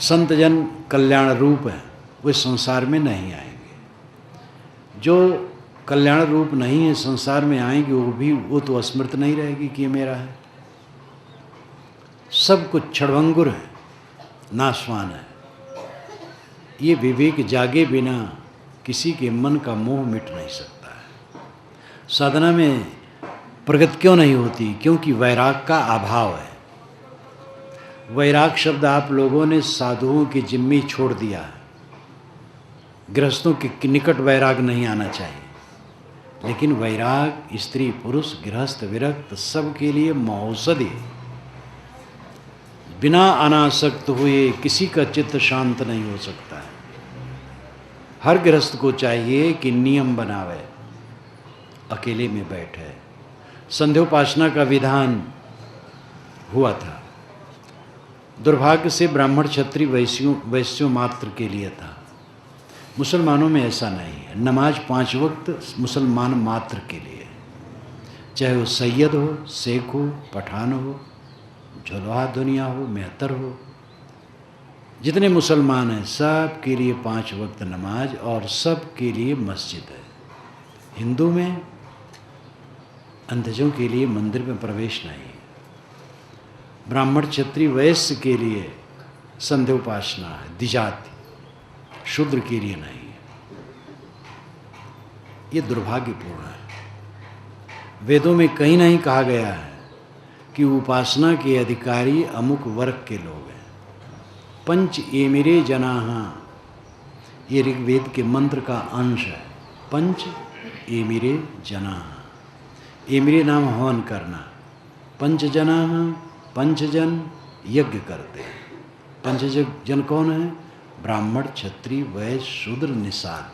संत जन कल्याण रूप है, वे संसार में नहीं आएंगे। जो कल्याण रूप नहीं है संसार में आएंगे, वो तो अस्मृत नहीं रहेगी कि ये मेरा है। सब कुछ क्षणभंगुर है, नाशवान है। ये विवेक जागे बिना किसी के मन का मोह मिट नहीं सकता है। साधना में प्रगति क्यों नहीं होती? क्योंकि वैराग का अभाव है। वैराग शब्द आप लोगों ने साधुओं की जिम्मे छोड़ दिया है। गृहस्थों के निकट वैराग नहीं आना चाहिए, लेकिन वैराग स्त्री पुरुष गृहस्थ विरक्त सबके लिए महौषधि है। बिना अनासक्त हुए किसी का चित्त शांत नहीं हो सकता है। हर गृहस्थ को चाहिए कि नियम बनावे, अकेले में बैठे। संध्योपासना का विधान हुआ था, दुर्भाग्य से ब्राह्मण क्षत्रिय वैश्यों मात्र के लिए था। मुसलमानों में ऐसा नहीं है। नमाज 5 वक्त मुसलमान मात्र के लिए, चाहे वो सैयद हो, शेख हो, पठान हो, झुलवा दुनिया हो, मेहतर हो, जितने मुसलमान हैं सब के लिए 5 वक्त नमाज और सब के लिए मस्जिद है। हिंदू में अंधजों के लिए मंदिर में प्रवेश नहीं है। ब्राह्मण क्षत्रिय वैश्य के लिए संध्योपासना है, द्विजाति, शूद्र के लिए नहीं है। ये दुर्भाग्यपूर्ण है। वेदों में कहीं नहीं कहा गया है कि उपासना के अधिकारी अमुक वर्ग के लोग हैं। पंच एमिरे जनाः, ये ऋग्वेद के मंत्र का अंश है। पंच एमिरे जनाः, एमिरे नाम हवन करना। पंच जनाः, पंचजन यज्ञ करते हैं। पंचजन कौन है? ब्राह्मण क्षत्रिय वैश्य शूद्र निषाद।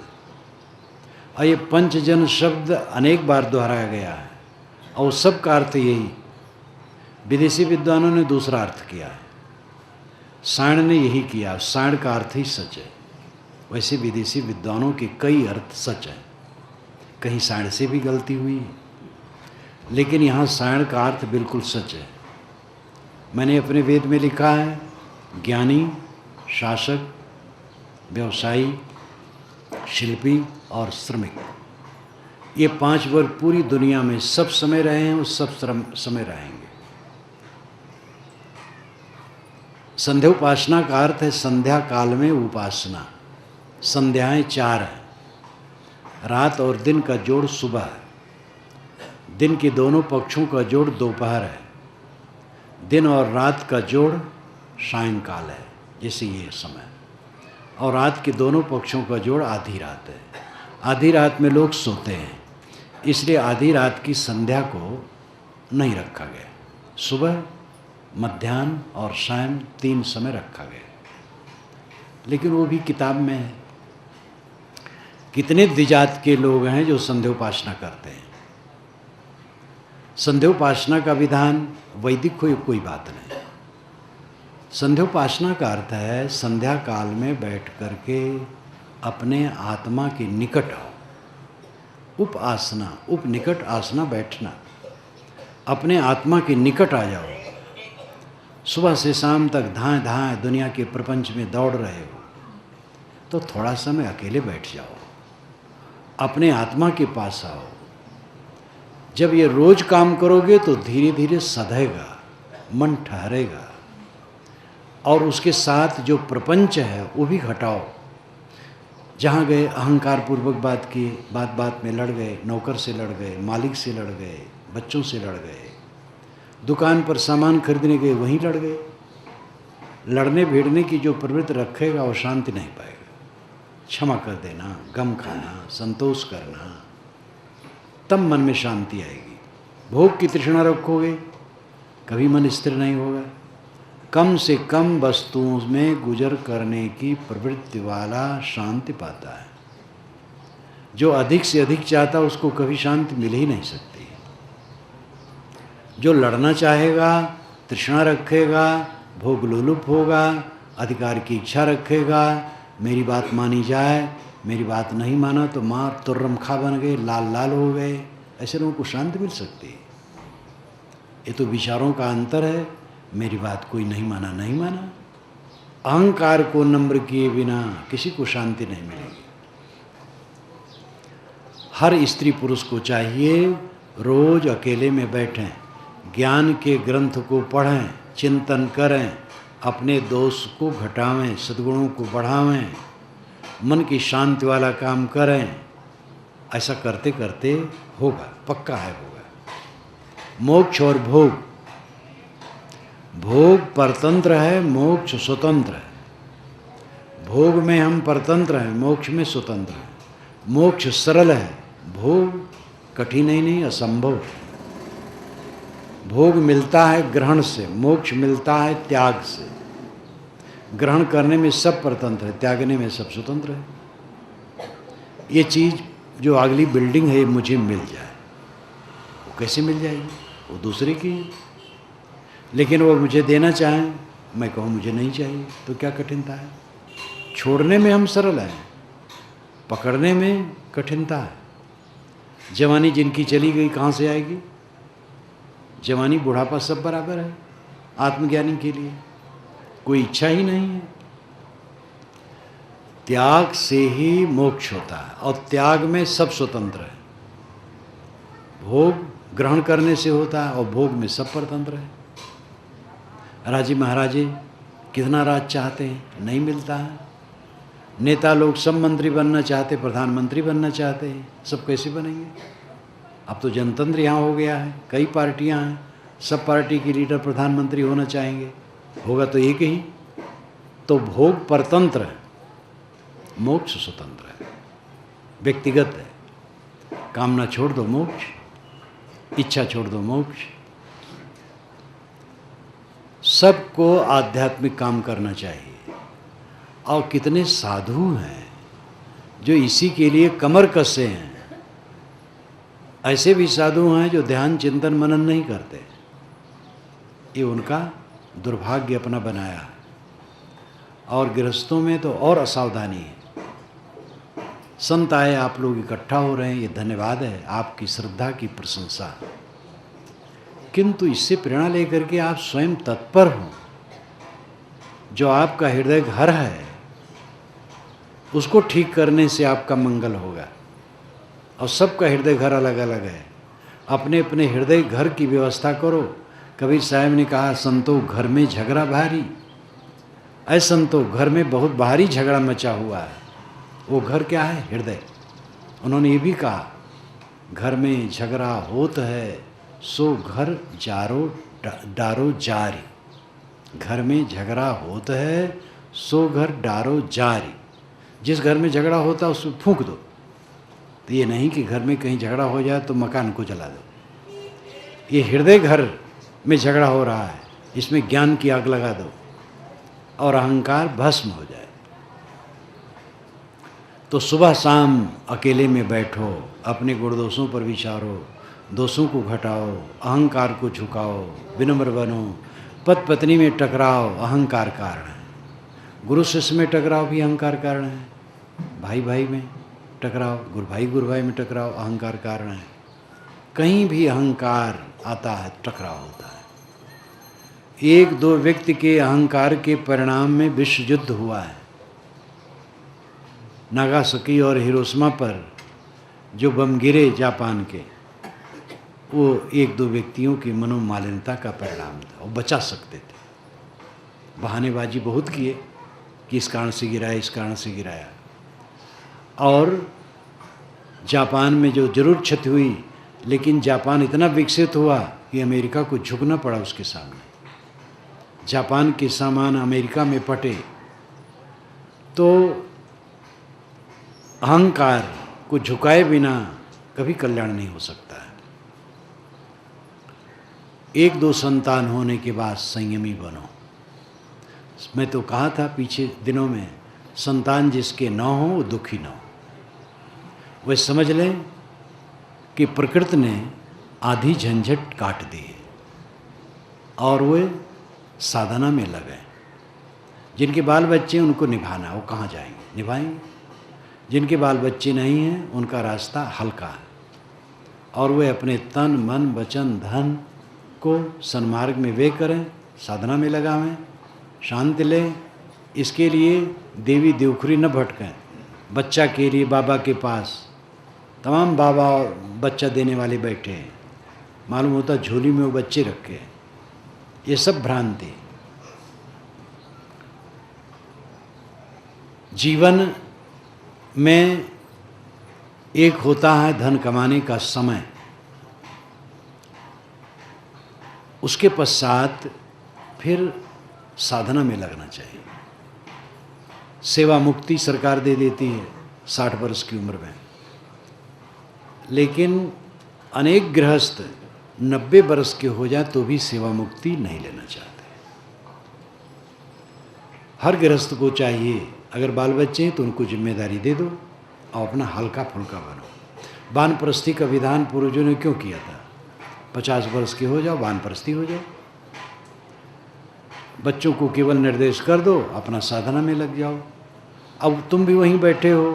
और ये पंचजन शब्द अनेक बार दोहराया गया है और सबका अर्थ यही। विदेशी विद्वानों ने दूसरा अर्थ किया है, सायण ने यही किया। सायण का अर्थ ही सच है। वैसे विदेशी विद्वानों के कई अर्थ सच हैं, कहीं सायण से भी गलती हुई, लेकिन यहाँ सायण का अर्थ बिल्कुल सच है। मैंने अपने वेद में लिखा है, ज्ञानी, शासक, व्यवसायी, शिल्पी और श्रमिक, ये 5 वर्ग पूरी दुनिया में सब समय रहे हैं और सब समय रहेंगे। संध्योपासना का अर्थ है संध्या काल में उपासना। संध्याएं 4 हैं, रात और दिन का जोड़ सुबह है, दिन के दोनों पक्षों का जोड़ दोपहर है, दिन और रात का जोड़ सायंकाल है, जैसे ये समय, और रात के दोनों पक्षों का जोड़ आधी रात है। आधी रात में लोग सोते हैं, इसलिए आधी रात की संध्या को नहीं रखा गया। सुबह, मध्याह्न और शाम 3 समय रखा गया, लेकिन वो भी किताब में है। कितने द्विजात के लोग हैं जो संध्योपासना करते हैं। संध्योपासना का विधान वैदिक कोई बात नहीं। संध्योपासना का अर्थ है संध्या काल में बैठ करके अपने आत्मा के निकट आओ। उपासना, उपनिकट आसना, बैठना, अपने आत्मा के निकट आ जाओ। सुबह से शाम तक धाएं धाएं दुनिया के प्रपंच में दौड़ रहे हो, तो थोड़ा समय अकेले बैठ जाओ, अपने आत्मा के पास आओ। जब ये रोज काम करोगे तो धीरे धीरे सधेगा, मन ठहरेगा, और उसके साथ जो प्रपंच है वो भी घटाओ। जहाँ गए अहंकार पूर्वक बात की, बात में लड़ गए, नौकर से लड़ गए, मालिक से लड़ गए, बच्चों से लड़ गए, दुकान पर सामान खरीदने गए वहीं लड़ गए। लड़ने भिड़ने की जो प्रवृत्ति रखेगा वो शांति नहीं पाएगा। क्षमा कर देना, गम खाना, संतोष करना, तब मन में शांति आएगी। भोग की तृष्णा रखोगे कभी मन स्थिर नहीं होगा। कम से कम वस्तुओं में गुजर करने की प्रवृत्ति वाला शांति पाता है। जो अधिक से अधिक चाहता उसको कभी शांति मिल ही नहीं सकती। जो लड़ना चाहेगा, तृष्णा रखेगा, भोग लोलुप होगा, अधिकार की इच्छा रखेगा, मेरी बात मानी जाए, मेरी बात नहीं माना तो मार तुर्रमखा बन गए, लाल लाल हो गए, ऐसे लोगों को शांति मिल सकती है। ये तो विचारों का अंतर है। मेरी बात कोई नहीं माना, नहीं माना। अहंकार को नम्र किए बिना किसी को शांति नहीं मिलेगी। हर स्त्री पुरुष को चाहिए रोज अकेले में बैठें, ज्ञान के ग्रंथ को पढ़ें, चिंतन करें, अपने दोष को घटावें, सद्गुणों को बढ़ावें, मन की शांति वाला काम करें। ऐसा करते करते होगा, पक्का है होगा। मोक्ष और भोग, भोग परतंत्र है, मोक्ष स्वतंत्र है। भोग में हम परतंत्र हैं, मोक्ष में स्वतंत्र हैं। मोक्ष सरल है, भोग कठिन ही नहीं, असंभव। भोग मिलता है ग्रहण से, मोक्ष मिलता है त्याग से। ग्रहण करने में सब परतंत्र है, त्यागने में सब स्वतंत्र है। ये चीज़ जो अगली बिल्डिंग है, मुझे मिल जाए, वो कैसे मिल जाएगी? वो दूसरे की है। लेकिन वो मुझे देना चाहें, मैं कहूँ मुझे नहीं चाहिए, तो क्या कठिनता है? छोड़ने में हम सरल हैं, पकड़ने में कठिनता है। जवानी जिनकी चली गई कहाँ से आएगी? जवानी बुढ़ापा सब बराबर है आत्मज्ञानी के लिए, कोई इच्छा ही नहीं है। त्याग से ही मोक्ष होता है, और त्याग में सब स्वतंत्र है। भोग ग्रहण करने से होता है, और भोग में सब परतंत्र है। राजे महाराजे कितना राज चाहते हैं, नहीं मिलता है। नेता लोग सब मंत्री बनना चाहते, प्रधानमंत्री बनना चाहते हैं, सब कैसे बनेंगे? अब तो जनतंत्र यहाँ हो गया है, कई पार्टियाँ हैं, सब पार्टी के लीडर प्रधानमंत्री होना चाहेंगे, होगा तो एक ही। तो भोग परतंत्र है, मोक्ष स्वतंत्र है, व्यक्तिगत है। कामना छोड़ दो मोक्ष, इच्छा छोड़ दो मोक्ष। सबको आध्यात्मिक काम करना चाहिए। और कितने साधु हैं जो इसी के लिए कमर कसे हैं। ऐसे भी साधु हैं जो ध्यान चिंतन मनन नहीं करते, ये उनका दुर्भाग्य अपना बनाया है। और गृहस्थों में तो और असावधानी है। संत आए, आप लोग इकट्ठा हो रहे हैं, ये धन्यवाद है, आपकी श्रद्धा की प्रशंसा। किंतु इससे प्रेरणा लेकर के आप स्वयं तत्पर हो। जो आपका हृदय घर है उसको ठीक करने से आपका मंगल होगा। और सबका हृदय घर अलग अलग है, अपने अपने हृदय घर की व्यवस्था करो। कबीर साहब ने कहा, संतो घर में झगड़ा भारी। ऐ संतो, घर में बहुत भारी झगड़ा मचा हुआ है। वो घर क्या है? हृदय। उन्होंने ये भी कहा, घर में झगड़ा होत है सो घर जारो डारो जारी। घर में झगड़ा होता है सो घर डारो जारी। जिस घर में झगड़ा होता है उसमें फूंक दो। तो ये नहीं कि घर में कहीं झगड़ा हो जाए तो मकान को जला दो। ये हृदय घर में झगड़ा हो रहा है, इसमें ज्ञान की आग लगा दो और अहंकार भस्म हो जाए। तो सुबह शाम अकेले में बैठो, अपने गुण दोषों पर विचारो, दोषों को घटाओ, अहंकार को झुकाओ, विनम्र बनो। पति पत्नी में टकराव अहंकार कारण है, गुरु शिष्य में टकराव भी अहंकार कारण है, भाई भाई में टकराव, गुरु भाई में टकराव अहंकार कारण है। कहीं भी अहंकार आता है टकराव होता है। एक दो व्यक्ति के अहंकार के परिणाम में विश्व युद्ध हुआ है। नागासाकी और हिरोशिमा पर जो बम गिरे जापान के, वो एक दो व्यक्तियों की मनोमालिन्यता का परिणाम था। वो बचा सकते थे, बहानेबाजी बहुत किए कि इस कारण से गिराया, इस कारण से गिराया। और जापान में जो जरूर क्षति हुई, लेकिन जापान इतना विकसित हुआ कि अमेरिका को झुकना पड़ा उसके सामने। जापान के सामान अमेरिका में पटे तो अहंकार को झुकाए बिना कभी कल्याण नहीं हो सकता है। एक दो संतान होने के बाद संयमी बनो। मैं तो कहा था पिछले दिनों में, संतान जिसके न हो वो दुखी न हो। वह समझ लें कि प्रकृति ने आधी झंझट काट दी है और वे साधना में लगे। जिनके बाल बच्चे उनको निभाना, वो कहाँ जाएंगे, निभाएंगे। जिनके बाल बच्चे नहीं हैं उनका रास्ता हल्का है और वे अपने तन मन वचन धन को सन्मार्ग में वे करें, साधना में लगावें, शांति लें। इसके लिए देवी देवखुरी न भटकें। बच्चा के लिए बाबा के पास तमाम बाबा और बच्चा देने वाले बैठे हैं, मालूम होता झोली में वो बच्चे रखे हैं। ये सब भ्रांति। जीवन में एक होता है धन कमाने का समय, उसके पश्चात फिर साधना में लगना चाहिए। सेवा मुक्ति सरकार दे देती है 60 वर्ष की उम्र में, लेकिन अनेक गृहस्थ 90 वर्ष के हो जाए तो भी सेवा मुक्ति नहीं लेना चाहते। हर गृहस्थ को चाहिए, अगर बाल बच्चे हैं तो उनको जिम्मेदारी दे दो और अपना हल्का फुल्का बनो। वानप्रस्थी का विधान पूर्वजों ने क्यों किया था? 50 वर्ष के हो जाओ, वानप्रस्थी हो जाओ। बच्चों को केवल निर्देश कर दो, अपना साधना में लग जाओ। अब तुम भी वहीं बैठे हो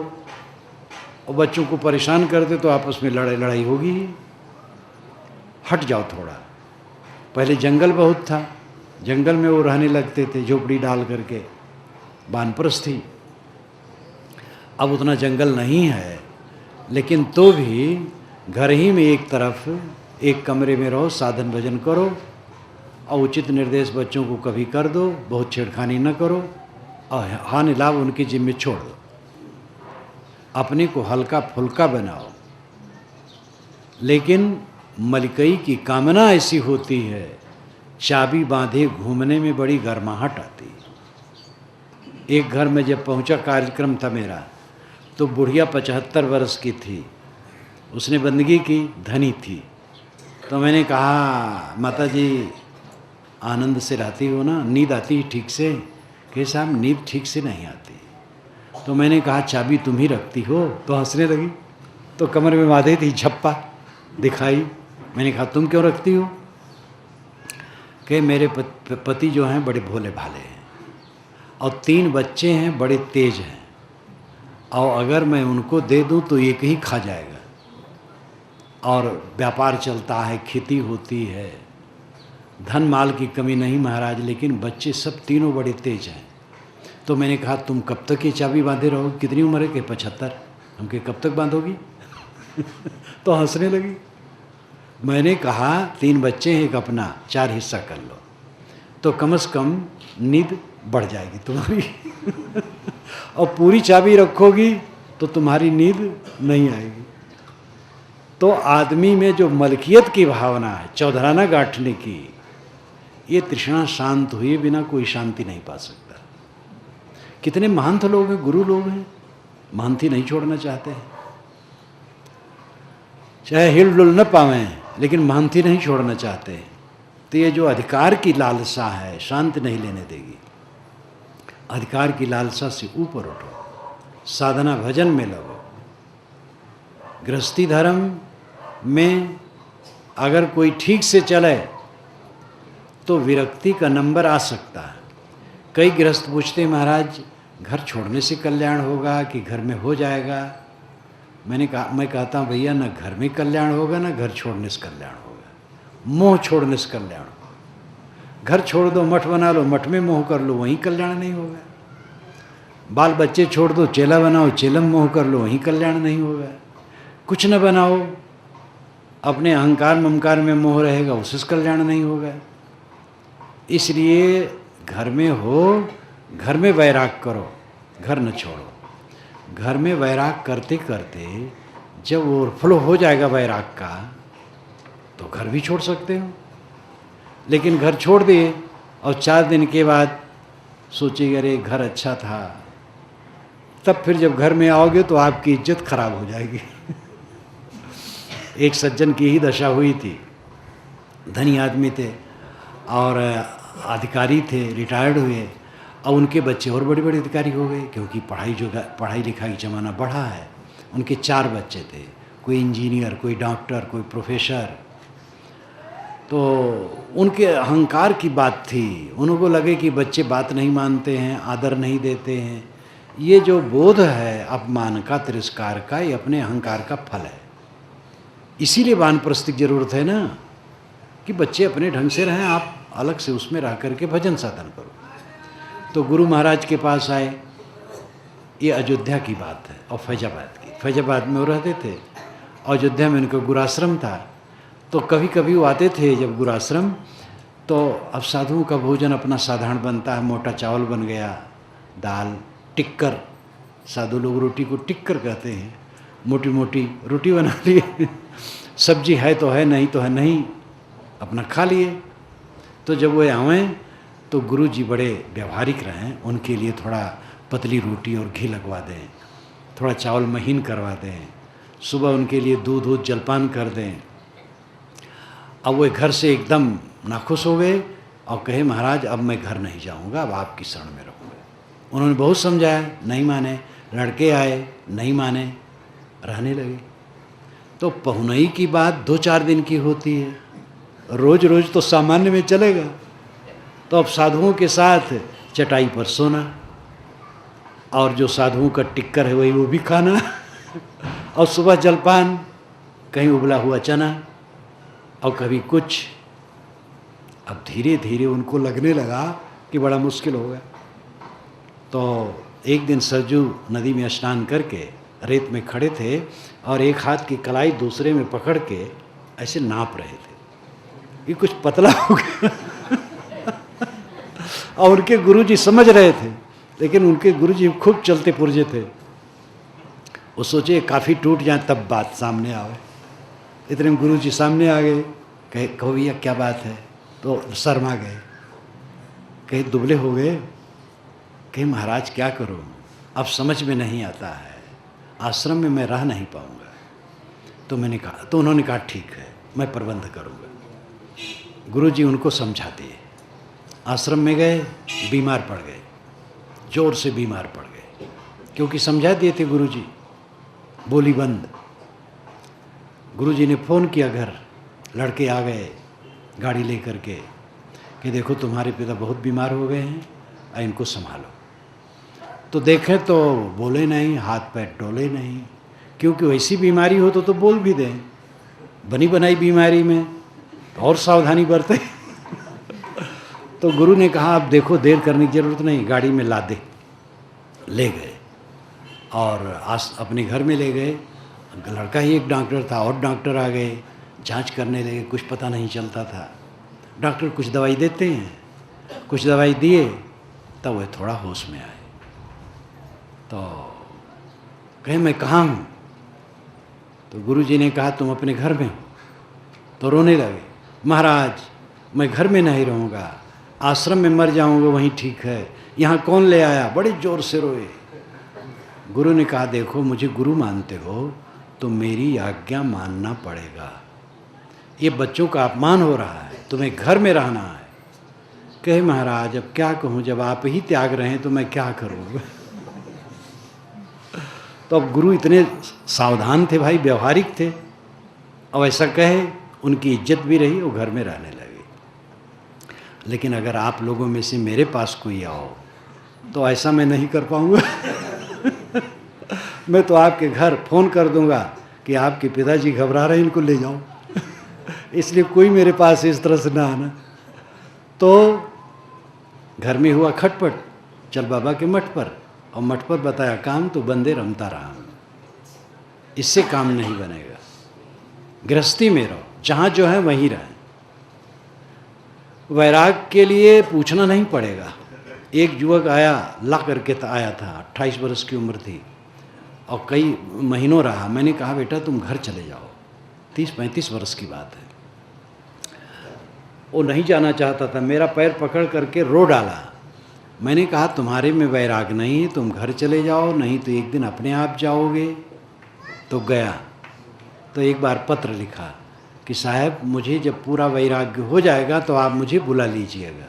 और बच्चों को परेशान करते तो आपस में लड़ाई होगी ही। हट जाओ थोड़ा। पहले जंगल बहुत था, जंगल में वो रहने लगते थे झोपड़ी डाल करके, वानप्रस्थी। अब उतना जंगल नहीं है, लेकिन तो भी घर ही में एक तरफ एक कमरे में रहो, साधन भजन करो और उचित निर्देश बच्चों को कभी कर दो, बहुत छेड़खानी न करो और हानि लाभ उनकी जिम्मे छोड़ दो। अपने को हल्का फुल्का बनाओ। लेकिन मलकई की कामना ऐसी होती है, चाबी बांधे घूमने में बड़ी गर्माहट आती है। एक घर में जब पहुंचा, कार्यक्रम था मेरा, तो बुढ़िया 75 वर्ष की थी, उसने बंदगी की, धनी थी। तो मैंने कहा, माता जी आनंद से रहती हो ना, नींद आती है ठीक से? कि साहब नींद ठीक से नहीं आती। तो मैंने कहा चाबी तुम ही रखती हो? तो हंसने लगी। तो कमर में बांधे थी झप्पा दिखाई। मैंने कहा तुम क्यों रखती हो? कि मेरे पति जो हैं बड़े भोले भाले हैं और 3 बच्चे हैं बड़े तेज हैं, और अगर मैं उनको दे दूं तो एक ही खा जाएगा, और व्यापार चलता है, खेती होती है, धन माल की कमी नहीं महाराज, लेकिन बच्चे सब तीनों बड़े तेज हैं। तो मैंने कहा तुम कब तक ये चाबी बांधे रहोगी? कितनी उम्र है? कि 75। हम के कब तक बांधोगी? तो हंसने लगी। मैंने कहा 3 बच्चे हैं, एक अपना, 4 हिस्सा कर लो तो कम से कम नींद बढ़ जाएगी तुम्हारी। और पूरी चाबी रखोगी तो तुम्हारी नींद नहीं आएगी। तो आदमी में जो मलकियत की भावना है, चौधराना गांठने की, ये तृष्णा शांत हुए बिना कोई शांति नहीं पा सकता। कितने महंत लोग हैं, गुरु लोग हैं, महंती नहीं छोड़ना चाहते हैं, चाहे हिल डुल न पावें लेकिन महंती नहीं छोड़ना चाहते। तो ये जो अधिकार की लालसा है, शांति नहीं लेने देगी। अधिकार की लालसा से ऊपर उठो, साधना भजन में लगो। गृहस्थी धर्म में अगर कोई ठीक से चले तो विरक्ति का नंबर आ सकता है। कई गृहस्थ पूछते महाराज घर छोड़ने से कल्याण होगा कि घर में हो जाएगा? मैं कहता हूँ भैया, ना घर में कल्याण होगा ना घर छोड़ने से कल्याण होगा। मोह छोड़ने से कल्याण होगा। घर छोड़ दो, मठ बना लो, मठ में मोह कर लो, वहीं कल्याण नहीं होगा। बाल बच्चे छोड़ दो, चेला बनाओ, चेलम मोह कर लो, वहीं कल्याण नहीं होगा। कुछ न बनाओ, अपने अहंकार ममकार में मोह रहेगा, उससे कल्याण नहीं होगा। इसलिए घर में हो, घर में वैराग करो, घर न छोड़ो। घर में वैराग करते करते जब ओवरफ्लो हो जाएगा वैराग का, तो घर भी छोड़ सकते हो। लेकिन घर छोड़ दिए और 4 दिन के बाद सोचिए अरे घर अच्छा था, तब फिर जब घर में आओगे तो आपकी इज्जत खराब हो जाएगी। एक सज्जन की ही दशा हुई थी, धनी आदमी थे और अधिकारी थे, रिटायर्ड हुए। अब उनके बच्चे और बड़े बड़े अधिकारी हो गए, क्योंकि पढ़ाई लिखाई ज़माना बढ़ा है। उनके 4 बच्चे थे, कोई इंजीनियर, कोई डॉक्टर, कोई प्रोफेसर। तो उनके अहंकार की बात थी, उनको लगे कि बच्चे बात नहीं मानते हैं, आदर नहीं देते हैं। ये जो बोध है अपमान का, तिरस्कार का, ये अपने अहंकार का फल है। इसीलिए वानप्रस्थ की जरूरत है ना, कि बच्चे अपने ढंग से रहें, आप अलग से उसमें रह करके भजन साधन करो। तो गुरु महाराज के पास आए, ये अयोध्या की बात है और फैजाबाद की। फैजाबाद में वो रहते थे, अयोध्या में उनका गुराश्रम था। तो कभी कभी वो आते थे जब गुराश्रम, तो अब साधुओं का भोजन अपना साधारण बनता है, मोटा चावल बन गया, दाल, टिक्कर, साधु लोग रोटी को टिक्कर कहते हैं, मोटी मोटी रोटी बना ली सब्जी है तो है, नहीं तो है नहीं, अपना खा लिए। तो जब वो आवें तो गुरु जी बड़े व्यवहारिक रहें, उनके लिए थोड़ा पतली रोटी और घी लगवा दें, थोड़ा चावल महीन करवा दें, सुबह उनके लिए दूध जलपान कर दें। अब वो घर से एकदम नाखुश हो गए और कहे महाराज अब मैं घर नहीं जाऊंगा, अब आपकी शरण में रहूँगा। उन्होंने बहुत समझाया, नहीं माने, लड़के आए, नहीं माने, रहने लगे। तो पहुनई की बात 2-4 दिन की होती है, रोज रोज तो सामान्य में चलेगा। तो अब साधुओं के साथ चटाई पर सोना, और जो साधुओं का टिक्कर है वही वो भी खाना और सुबह जलपान, कहीं उबला हुआ चना और कभी कुछ। अब धीरे धीरे उनको लगने लगा कि बड़ा मुश्किल हो गया। तो एक दिन सरजू नदी में स्नान करके रेत में खड़े थे और एक हाथ की कलाई दूसरे में पकड़ के ऐसे नाप रहे थे, ये कुछ पतला हो गया और उनके गुरुजी समझ रहे थे, लेकिन उनके गुरुजी खूब चलते पुर्जे थे। वो सोचे काफ़ी टूट जाए तब बात सामने आवे। इतने में गुरुजी सामने आ गए, कहे कहो भैया क्या बात है? तो शर्मा गए, कहे दुबले हो गए, कहे महाराज क्या करूं, अब समझ में नहीं आता है, आश्रम में मैं रह नहीं पाऊंगा। तो मैंने कहा, तो उन्होंने कहा ठीक है मैं प्रबंध करूंगा। गुरुजी उनको समझा दिए। आश्रम में गए, बीमार पड़ गए, जोर से बीमार पड़ गए, क्योंकि समझा दिए थे गुरुजी, बोली बंद। गुरुजी ने फ़ोन किया घर, लड़के आ गए गाड़ी लेकर के कि देखो तुम्हारे पिता बहुत बीमार हो गए हैं, इनको संभालो। तो देखें तो बोले नहीं, हाथ पैर डोले नहीं, क्योंकि वैसी बीमारी हो तो बोल भी दें, बनी बनाई बीमारी में और सावधानी बरते तो गुरु ने कहा अब देखो देर करने की ज़रूरत नहीं, गाड़ी में ला दे। ले गए और अपने घर में ले गए। लड़का ही एक डॉक्टर था और डॉक्टर आ गए, जांच करने लगे, कुछ पता नहीं चलता था। डॉक्टर कुछ दवाई देते हैं, कुछ दवाई दिए, तब वह थोड़ा होश में आए। तो कहे मैं कहाँ हूँ? तो गुरुजी ने कहा तुम अपने घर में हो। तो रोने लगे, महाराज मैं घर में नहीं रहूँगा, आश्रम में मर जाऊँगा वहीं ठीक है, यहाँ कौन ले आया? बड़े ज़ोर से रोए। गुरु ने कहा देखो मुझे गुरु मानते हो तो मेरी आज्ञा मानना पड़ेगा, ये बच्चों का अपमान हो रहा है, तुम्हें घर में रहना है। कहे महाराज अब क्या कहूँ, जब आप ही त्याग रहे हैं तो मैं क्या करूँ तो अब गुरु इतने सावधान थे भाई, व्यवहारिक थे, अब ऐसा कहे उनकी इज्जत भी रही, वो घर में रहने लगे। लेकिन अगर आप लोगों में से मेरे पास कोई आओ तो ऐसा मैं नहीं कर पाऊँगा मैं तो आपके घर फ़ोन कर दूंगा कि आपके पिताजी घबरा रहे हैं, इनको ले जाओ इसलिए कोई मेरे पास इस तरह से ना आना। तो घर में हुआ खटपट, चल बाबा के मठ पर, और मठ पर बताया काम तो बंदे रमता रहा, इससे काम नहीं बनेगा। गृहस्थी में रहो, जहाँ जो है वहीं रहें। वैराग के लिए पूछना नहीं पड़ेगा। एक युवक आया, ला करके आया था, 28 वर्ष की उम्र थी और कई महीनों रहा। मैंने कहा बेटा तुम घर चले जाओ, 30-35 वर्ष की बात है। वो नहीं जाना चाहता था, मेरा पैर पकड़ करके रो डाला, मैंने कहा तुम्हारे में वैराग नहीं है, तुम घर चले जाओ, नहीं तो एक दिन अपने आप जाओगे। तो गया तो एक बार पत्र लिखा कि साहब मुझे जब पूरा वैराग्य हो जाएगा तो आप मुझे बुला लीजिएगा।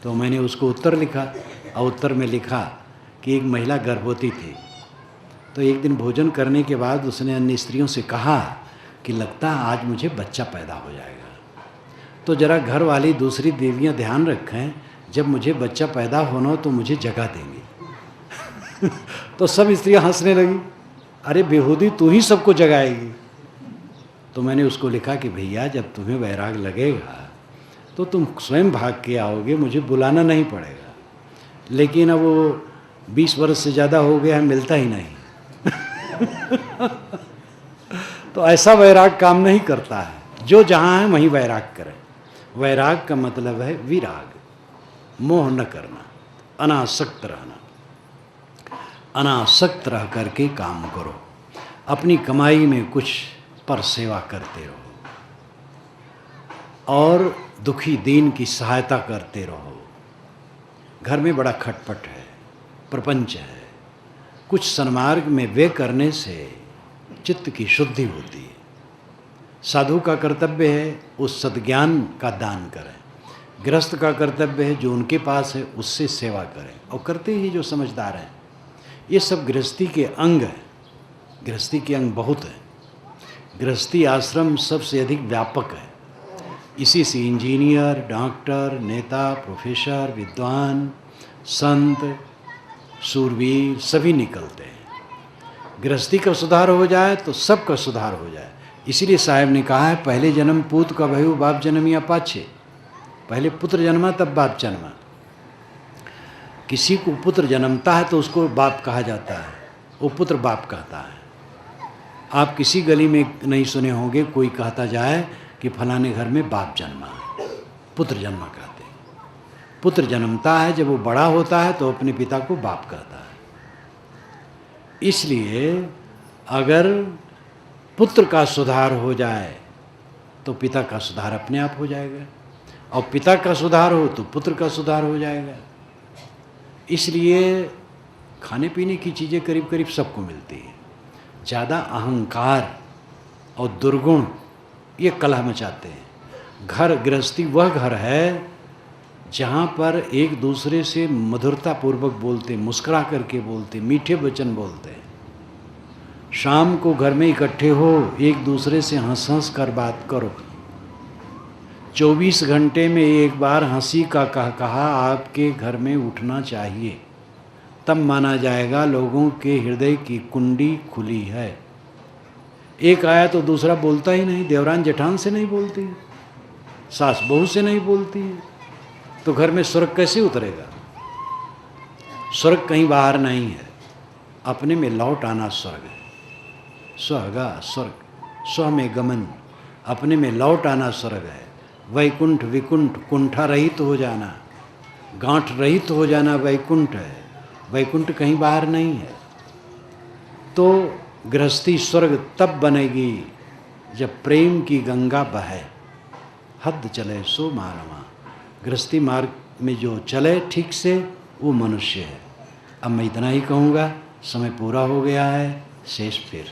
तो मैंने उसको उत्तर लिखा और उत्तर में लिखा कि एक महिला गर्भवती थी, तो एक दिन भोजन करने के बाद उसने अन्य स्त्रियों से कहा कि लगता है आज मुझे बच्चा पैदा हो जाएगा, तो जरा घर वाली दूसरी देवियां ध्यान रखें, जब मुझे बच्चा पैदा होना हो तो मुझे जगा देंगी। तो सब स्त्रियां हंसने लगी, अरे बेहूदी तू ही सबको जगाएगी। तो मैंने उसको लिखा कि भैया जब तुम्हें वैराग लगेगा तो तुम स्वयं भाग के आओगे, मुझे बुलाना नहीं पड़ेगा। लेकिन अब वो 20 वर्ष से ज़्यादा हो गया, मिलता ही नहीं। तो ऐसा वैराग काम नहीं करता है, जो जहाँ है वहीं वैराग करे। वैराग का मतलब है विराग, मोह न करना, अनासक्त रहना। अनासक्त रह करके काम करो, अपनी कमाई में कुछ पर सेवा करते रहो और दुखी दीन की सहायता करते रहो। घर में बड़ा खटपट है, प्रपंच है, कुछ सन्मार्ग में व्यय करने से चित्त की शुद्धि होती है। साधु का कर्तव्य है उस सद्ज्ञान का दान करें, गृहस्थ का कर्तव्य है जो उनके पास है उससे सेवा करें, और करते ही जो समझदार हैं। ये सब गृहस्थी के अंग हैं। गृहस्थी के अंग बहुत हैं। गृहस्थी आश्रम सबसे अधिक व्यापक है। इसी से इंजीनियर, डॉक्टर, नेता, प्रोफेसर, विद्वान, संत, सूरवीर सभी निकलते हैं। गृहस्थी का सुधार हो जाए तो सबका सुधार हो जाए। इसीलिए साहब ने कहा है पहले जन्म पूत का भयो बाप जन्मिया पाछे। पहले पुत्र जन्मा तब बाप जन्मा। किसी को पुत्र जन्मता है तो उसको बाप कहा जाता है, वो पुत्र बाप कहता है। आप किसी गली में नहीं सुने होंगे कोई कहता जाए कि फलाने घर में बाप जन्मा है, पुत्र जन्मा कहते हैं। पुत्र जन्मता है, जब वो बड़ा होता है तो अपने पिता को बाप कहता है। इसलिए अगर पुत्र का सुधार हो जाए तो पिता का सुधार अपने आप हो जाएगा, और पिता का सुधार हो तो पुत्र का सुधार हो जाएगा। इसलिए खाने पीने की चीज़ें करीब करीब सबको मिलती हैं। ज़्यादा अहंकार और दुर्गुण ये कलह मचाते हैं। घर गृहस्थी वह घर है जहाँ पर एक दूसरे से मधुरतापूर्वक बोलते, मुस्कुरा करके बोलते, मीठे वचन बोलते हैं। शाम को घर में इकट्ठे हो, एक दूसरे से हंस हंस कर बात करो। 24 घंटे में एक बार हंसी का कहा आपके घर में उठना चाहिए, तब माना जाएगा लोगों के हृदय की कुंडी खुली है। एक आया तो दूसरा बोलता ही नहीं, देवरान जेठान से नहीं बोलती, सास बहू से नहीं बोलती, तो घर में स्वर्ग कैसे उतरेगा? स्वर्ग कहीं बाहर नहीं है, अपने में लौट आना स्वर्ग है। स्वर्गा स्वर्ग, स्व में गमन, अपने में लौट आना स्वर्ग है। वैकुंठ विकुंठ, कुंठा रहित हो जाना, गांठ रहित हो जाना वैकुंठ है। वैकुंठ कहीं बाहर नहीं है। तो गृहस्थी स्वर्ग तब बनेगी जब प्रेम की गंगा बहे। हद चले सो मानवा। गृहस्थी मार्ग में जो चले ठीक से वो मनुष्य है। अब मैं इतना ही कहूँगा, समय पूरा हो गया है, शेष फिर।